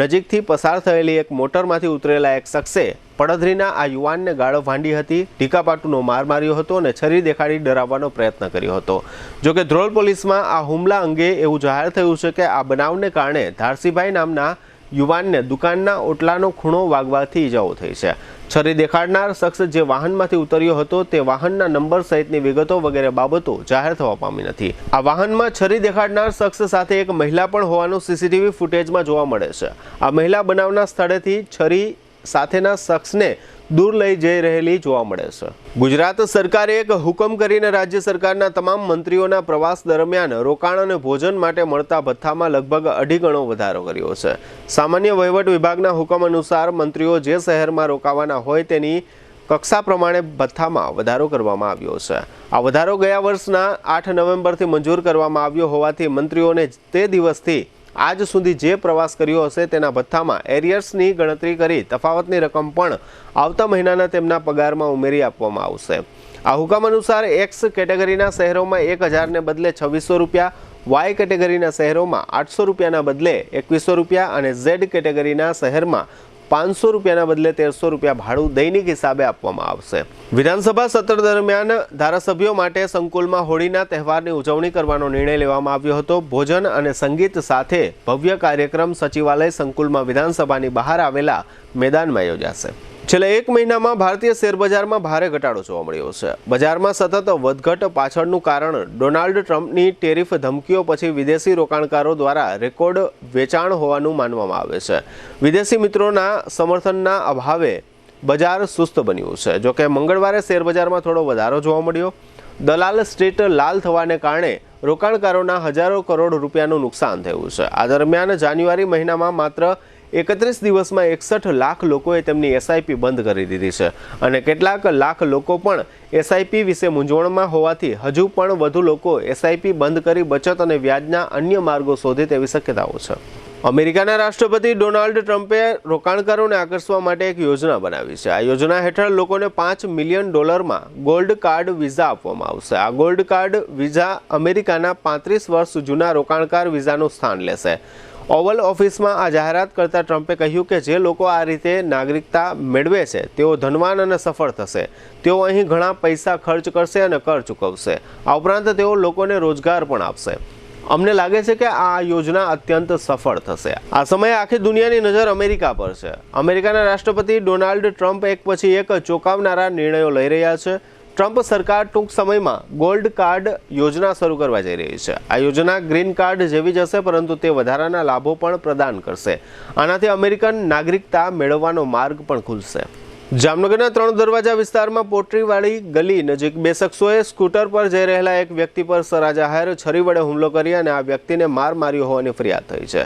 નજીકથી પસાર થયેલી એક મોટરમાંથી ઉતરેલા એક શખ્સે પડધરીના આ યુવાનને ગાળો ભાંડી હતી, ટીકાપાટુનો માર માર્યો હતો અને છરી દેખાડી ડરાવવાનો પ્રયત્ન કર્યો હતો। જોકે ધ્રોલ પોલીસમાં આ હુમલા અંગે એવું જાહેર થયું છે કે આ બનાવને કારણે ધારસીભાઈ નામના યુવાનને દુકાનના ઓટલાનો ખૂણો વાગવાથી ઈજાઓ થઈ છે। છરી દેખાડનાર શખ્સ જે વાહનમાંથી ઉતર્યો હતો તે વાહનના નંબર સહિતની વિગતો વગેરે બાબતો જાહેર થવા પામી નથી। આ વાહનમાં છરી દેખાડનાર શખ્સ સાથે એક મહિલા પણ હોવાનું સીસીટીવી ફૂટેજમાં જોવા મળે છે। આ મહિલા બનાવના સ્થળેથી છરી સાથેના શખ્સને દૂર લઈ જઈ રહેલી જોવા મળે છે। ગુજરાત સરકારે એક હુકમ કરીને રાજ્ય સરકારના તમામ મંત્રીઓના પ્રવાસ દરમિયાન રોકાણ અને ભોજન માટે મળતા ભથ્થામાં લગભગ 2.5 ગણો વધારો કર્યો છે। સામાન્ય વહીવટ વિભાગના હુકમ અનુસાર મંત્રીઓ જે શહેરમાં રોકાવાના હોય તેની કક્ષા પ્રમાણે ભથ્થામાં વધારો કરવામાં આવ્યો છે। આ વધારો ગયા વર્ષના 8 નવેમ્બરથી મંજૂર કરવામાં આવ્યો હોવાથી મંત્રીઓને તે દિવસથી આજ સુધી જે પ્રવાસ કર્યો હશે તેના ભથ્થામાં એરિયર્સની ગણતરી કરી તફાવતની રકમ પણ આવતા મહિનાના તેમના પગારમાં ઉમેરી આપવામાં આવશે। આ હુકમ અનુસાર એક્સ કેટેગરીના શહેરોમાં 1000 ને બદલે 2600 રૂપિયા, વાય કેટેગરીના શહેરોમાં 800 રૂપિયાના બદલે 2100 રૂપિયા અને ઝેડ કેટેગરીના શહેરમાં 500 રૂપિયાના બદલે 1300 રૂપિયા ભાડું દૈનિક હિસાબે આપવામાં આવશે। વિધાનસભા સત્ર દરમિયાન ધારાસભ્યો માટે સંકુલમાં હોળીના તહેવારની ઉજવણી કરવાનો નિર્ણય લેવામાં આવ્યો હતો। ભોજન અને સંગીત સાથે ભવ્ય કાર્યક્રમ સચિવાલય સંકુલમાં વિધાનસભાની બહાર આવેલા મેદાનમાં યોજાશે। છેલ્લા 1 મહિનામાં ભારતીય શેરબજારમાં ભારે ઘટાડો જોવા મળ્યો છે। બજારમાં સતત વધઘટ પાછળનું કારણ ડોનાલ્ડ ટ્રમ્પની ટેરિફ ધમકીઓ પછી વિદેશી રોકાણકારો દ્વારા રેકોર્ડ વેચાણ હોવાનું માનવામાં આવે છે। વિદેશી મિત્રોના સમર્થનના અભાવે બજાર સુસ્ત બન્યું છે। જોકે મંગળવારે શેરબજારમાં થોડો વધારો જોવા મળ્યો। દલાલ સ્ટ્રીટ લાલ થવાને કારણે રોકાણકારોના હજારો કરોડ રૂપિયાનું નુકસાન થયું છે। આ દરમિયાન જાન્યુઆરી મહિનામાં માત્ર 31 દિવસમાં 61 લાખ લોકોએ તેમની એસઆઈપી બંધ કરી દીધી છે અને કેટલાક લાખ લોકો પણ એસઆઈપી વિશે મૂંઝવણમાં હોવાથી હજુ પણ વધુ લોકો એસઆઈપી બંધ કરી બચત અને વ્યાજના અન્ય માર્ગો શોધે તેવી શક્યતાઓ છે। અમેરિકાના રાષ્ટ્રપતિ ડોનાલ્ડ ટ્રમ્પે રોકાણકારોને આકર્ષવા માટે એક યોજના બનાવી છે। આ યોજના હેઠળ લોકોને $5 મિલિયન ગોલ્ડ કાર્ડ વિઝા આપવામાં આવશે। આ ગોલ્ડ કાર્ડ વિઝા અમેરિકાના 35 વર્ષ જૂના રોકાણકાર વિઝાનું સ્થાન લેશે। ઓવલ ઓફિસમાં આ જાહેરાત કરતા ટ્રમ્પે કહ્યું કે જે લોકો આ રીતે નાગરિકતા મેળવે છે તેઓ ધનવાન અને સફળ થશે। તેઓ અહીં ઘણા પૈસા ખર્ચ કરશે અને કર ચૂકવશે। આ ઉપરાંત તેઓ લોકોને રોજગાર પણ આપશે। અમને લાગે છે કે આ યોજના અત્યંત સફળ થશે. આ સમયે આખી દુનિયાની નજર અમેરિકા પર છે. અમેરિકાના રાષ્ટ્રપતિ ડોનાલ્ડ ટ્રમ્પ એક પછી એક ચોંકાવનારા નિર્ણયો લઈ રહ્યા છે. ટ્રમ્પ સરકાર ટૂંક સમયમાં ગોલ્ડ કાર્ડ યોજના શરૂ કરવા જઈ રહી છે. આ યોજના ગ્રીન કાર્ડ જેવી જ હશે, પરંતુ તે વધારાના લાભો પણ પ્રદાન કરશે. આનાથી અમેરિકન નાગરિકતા મેળવવાનો માર્ગ પણ ખુલશે. જામનગરના 3 દરવાજા વિસ્તારમાં પોટરીવાળી ગલી નજીક 2 શખ્સોએ સ્કૂટર પર જઈ રહેલા એક વ્યક્તિ પર સરાજાહેર છરી વડે હુમલો કરી અને આ વ્યક્તિને માર માર્યો હોવાની ફરિયાદ થઈ છે.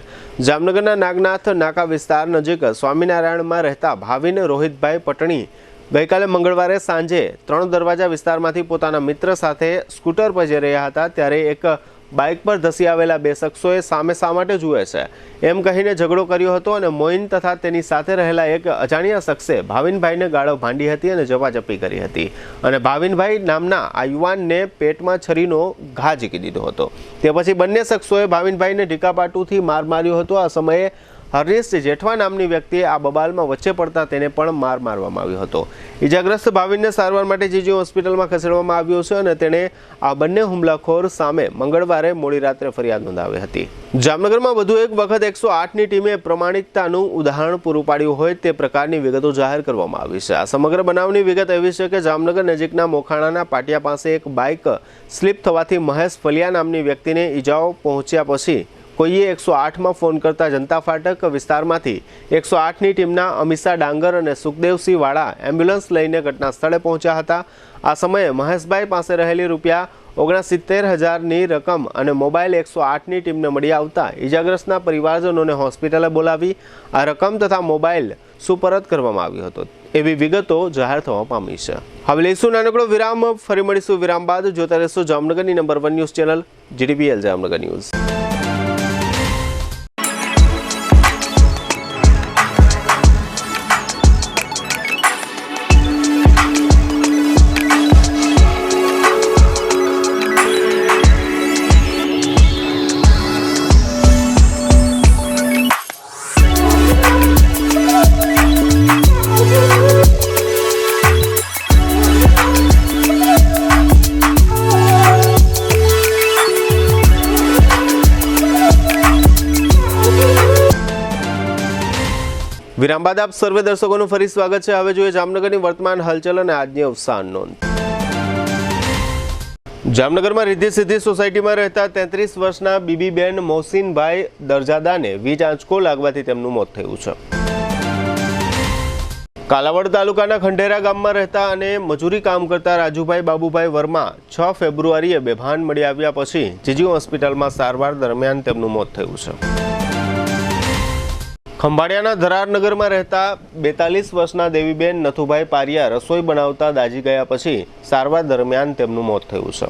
જામનગરના નાગનાથ નાકા વિસ્તાર નજીક સ્વામિનારાયણમાં રહેતા ભાવિન રોહિતભાઈ પટણી ગઈકાલે મંગળવારે સાંજે 3 દરવાજા વિસ્તારમાંથી પોતાના મિત્ર સાથે સ્કૂટર પર જઈ રહ્યા હતા ત્યારે એક બાઇક પર ધસી આવેલા 2 શખ્સોએ સામે શા માટે જુએ છે એમ કહીને ઝઘડો કર્યો હતો અને મોઇન તથા તેની સાથે રહેલા એક અજાણ્યા શખ્સે ભાવિનભાઈને ગાળો ભાંડી હતી અને ઝપાઝપી કરી હતી અને ભાવિનભાઈ નામના આ યુવાનને પેટમાં છરીનો ઘા ઝીકી દીધો હતો. તે પછી બંને શખ્સોએ ભાવિનભાઈને ઢીકાપાટુથી માર માર્યો હતો. આ સમયે હરીશ જેઠવા નામની વ્યક્તિએ આ બબાલમાં વચ્ચે પડતા તેને પણ માર મારવામાં આવ્યો હતો. ઇજાગ્રસ્ત ભાવિનને સારવાર માટે જીજી હોસ્પિટલમાં ખસેડવામાં આવ્યો છે અને તેણે આ બંને હુમલાખોર સામે મંગળવારે મોડી રાત્રે ફરિયાદ નોંધાવી હતી. જામનગરમાં વધુ એક વખત 108ની ટીમે પ્રમાણિકતાનું ઉદાહરણ પૂરું પાડ્યું હોય તે પ્રકારની વિગતો જાહેર કરવામાં આવી છે. આ સમગ્ર બનાવની વિગત એવી છે કે જામનગર નજીકના મોખાણાના પાટિયા પાસે એક બાઇક સ્લીપ થવાથી મહેશ ફલિયા નામની વ્યક્તિને ઈજાઓ પહોંચ્યા પછી કોઈએ 108માં ફોન કરતા જનતા ફાટક વિસ્તારમાંથી 108ની ટીમના અમીષા ડાંગર અને સુખદેવસિંહ વાળા એમ્બ્યુલન્સ લઈને ઘટના સ્થળે પહોંચ્યા હતા. આ સમયે મહેશભાઈ પાસે રહેલી ₹69,000ની રકમ અને મોબાઈલ 108ની ટીમને મળી આવતા ઇજાગ્રસ્તના પરિવારજનોને હોસ્પિટલે બોલાવી આ રકમ તથા મોબાઈલ સુપરત કરવામાં આવ્યો હતો એવી વિગતો જાહેર થવા પામી છે. હવે લઈશું નાનકડો વિરામ. ફરી મળીશું વિરામ બાદ. જોતા રહેશો જામનગરની number 1 news channel GTPL Jamnagar news. વિરામ બાદ આપ સર્વે દર્શકોનું ફરી સ્વાગત છે. હવે જોઈએ જામનગરની વર્તમાન હલચલ અને આજની અવસાન નોંધ. જામનગરમાં રિદ્ધિ સિદ્ધિ સોસાયટીમાં રહેતા 33 વર્ષના બીબીબેન મોહસિનભાઈ દરજાદાને વીજ આંચકો લાગવાથી તેમનું મોત થયું છે. કાલાવડ તાલુકાના ખંડેરા ગામમાં રહેતા અને મજૂરી કામ કરતા રાજુભાઈ બાબુભાઈ વર્મા 6 ફેબ્રુઆરીએ બેભાન મળી આવ્યા પછી જીજી હોસ્પિટલમાં સારવાર દરમિયાન તેમનું મોત થયું છે. ખંભાળિયાના ધરારનગરમાં રહેતા 42 વર્ષના દેવીબેન નથુભાઈ પારિયા રસોઈ બનાવતા દાઝી ગયા પછી સારવાર દરમિયાન તેમનું મોત થયું છે.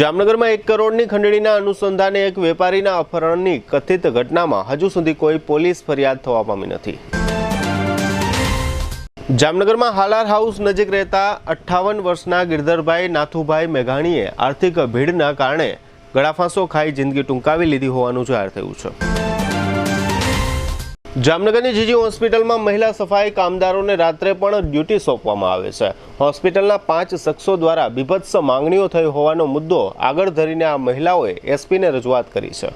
જામનગરમાં 1 કરોડની ખંડણીના અનુસંધાને એક વેપારીના અપહરણની કથિત ઘટનામાં હજુ સુધી કોઈ પોલીસ ફરિયાદ થવા પામી નથી. જામનગરમાં હાલાર હાઉસ નજીક રહેતા 58 વર્ષના ગિરધરભાઈ નાથુભાઈ મેઘાણીએ આર્થિક ભીડના કારણે ગળાફાંસો ખાઈ જિંદગી ટૂંકાવી લીધી હોવાનું જાહેર થયું છે. જામનગરની જીજી હોસ્પિટલમાં મહિલા સફાઈ કામદારોને રાત્રે પણ ડ્યુટી સોંપવામાં આવે છે. હોસ્પિટલના 5 શખ્સો દ્વારા બીભત્સ માંગણીઓ થઈ હોવાનો મુદ્દો આગળ ધરીને આ મહિલાઓએ એસપીને રજૂઆત કરી છે.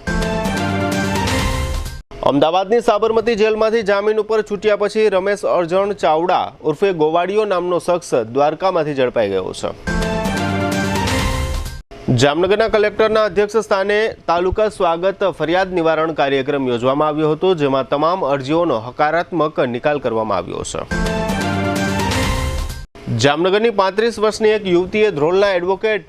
અમદાવાદની સાબરમતી જેલમાંથી જામીન ઉપર છૂટ્યા પછી રમેશ અર્જણ ચાવડા ઉર્ફે ગોવાડીઓ નામનો શખ્સ દ્વારકામાંથી ઝડપાઈ ગયો છે. જામનગરના કલેક્ટરના અધ્યક્ષ સ્થાને તાલુકા સ્વાગત ફરિયાદ નિવારણ કાર્યક્રમ યોજવામાં આવ્યો હતો, જેમાં તમામ અરજીઓનો હકારાત્મક નિકાલ કરવામાં આવ્યો છે. જામનગરની 35 વર્ષની એક યુવતીએ ધ્રોલના એડવોકેટ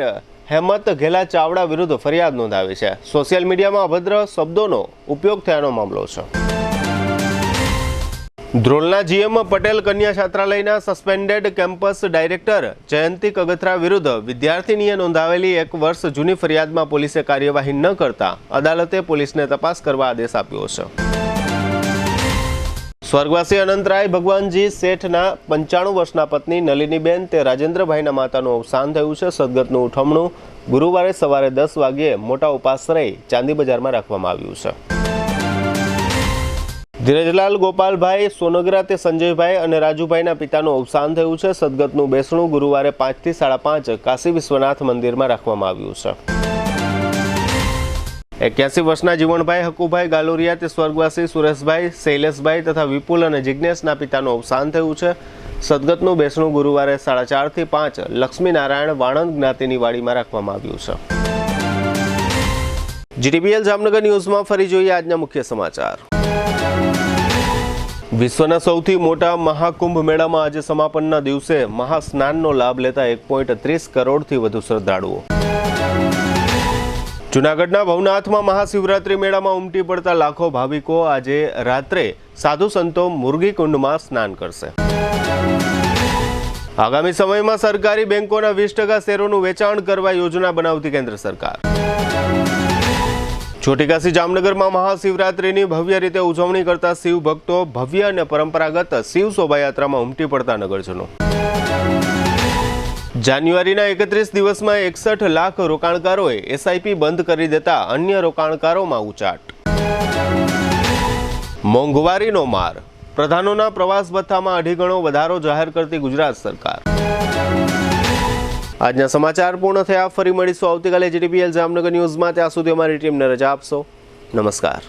હેમત ઘેલા ચાવડા વિરુદ્ધ ફરિયાદ નોંધાવી છે. સોશિયલ મીડિયામાં અભદ્ર શબ્દોનો ઉપયોગ થયાનો મામલો છે. ધ્રોલના જીએમ પટેલ કન્યા છાત્રાલયના સસ્પેન્ડેડ કેમ્પસ ડાયરેક્ટર જયંતિ કગથરા વિરુદ્ધ વિદ્યાર્થીનીએ નોંધાવેલી 1 વર્ષ જૂની ફરિયાદમાં પોલીસે કાર્યવાહી ન કરતા અદાલતે પોલીસને તપાસ કરવા આદેશ આપ્યો છે. સ્વર્ગવાસી અનંતરાય ભગવાનજી શેઠના 95 વર્ષના પત્ની નલિનીબેન તે રાજેન્દ્રભાઈના માતાનું અવસાન થયું છે. સદગતનું ઉઠમણું ગુરુવારે સવારે 10 વાગ્યે મોટા ઉપાશ્રય ચાંદી બજારમાં રાખવામાં આવ્યું છે. ધીરજલાલ ગોપાલભાઈ સોનગરા તે સંજયભાઈ અને રાજુભાઈના પિતાનું અવસાન થયું છે. સદગતનું બેસણું ગુરુવારે 5 થી 5:30 કાશી વિશ્વનાથ મંદિરમાં રાખવામાં આવ્યું છે. 81 વર્ષના જીવણભાઈ હકુભાઈ ગાલોરિયા તે સ્વર્ગવાસી સુરેશભાઈ, શૈલેષભાઈ તથા વિપુલ અને જિજ્ઞેશના પિતાનું અવસાન થયું છે. સદગતનું બેસણું ગુરુવારે 4:30 થી 5 લક્ષ્મીનારાયણ વાણંદ જ્ઞાતિની વાડીમાં રાખવામાં આવ્યું છે. GTPL જામનગર ન્યૂઝમાં ફરી જોઈએ આજના મુખ્ય સમાચાર. વિશ્વના સૌથી મોટા મહાકુંભ મેળામાં આજે સમાપનના દિવસે મહાસ્નાનનો લાભ લેતા 1.30 કરોડથી વધુ શ્રદ્ધાળુઓ. જૂનાગઢના ભવનાથમાં મહાશિવરાત્રી મેળામાં ઉમટી પડતા લાખો ભાવિકો આજે રાત્રે સાધુ સંતો મુરગી કુંડમાં સ્નાન કરશે. આગામી સમયમાં સરકારી બેંકોના 20% શેરોનું વેચાણ કરવા યોજના બનાવતી કેન્દ્ર સરકાર. ચોટીકાસી જામનગરમાં મહાશિવરાત્રીની ભવ્ય રીતે ઉજવણી કરતા શિવ ભક્તો, ભવ્ય અને પરંપરાગત શિવ શોભાયાત્રામાં ઉમટી પડતા નગરજનો. જાન્યુઆરીના 31 દિવસમાં 61 લાખ રોકાણકારોએ SIP બંધ કરી દેતા અન્ય રોકાણકારોમાં ઉચાટ. મોંઘવારીનો માર, પ્રધાનોના પ્રવાસ ભથ્થામાં 2.5 ગણો વધારો જાહેર કરતી ગુજરાત સરકાર. આજના સમાચાર પૂર્ણ થયા. ફરી મળીશું આવતીકાલે GTPL જામનગર ન્યૂઝમાં. ત્યાં સુધી અમારી ટીમને રજા આપશો. નમસ્કાર.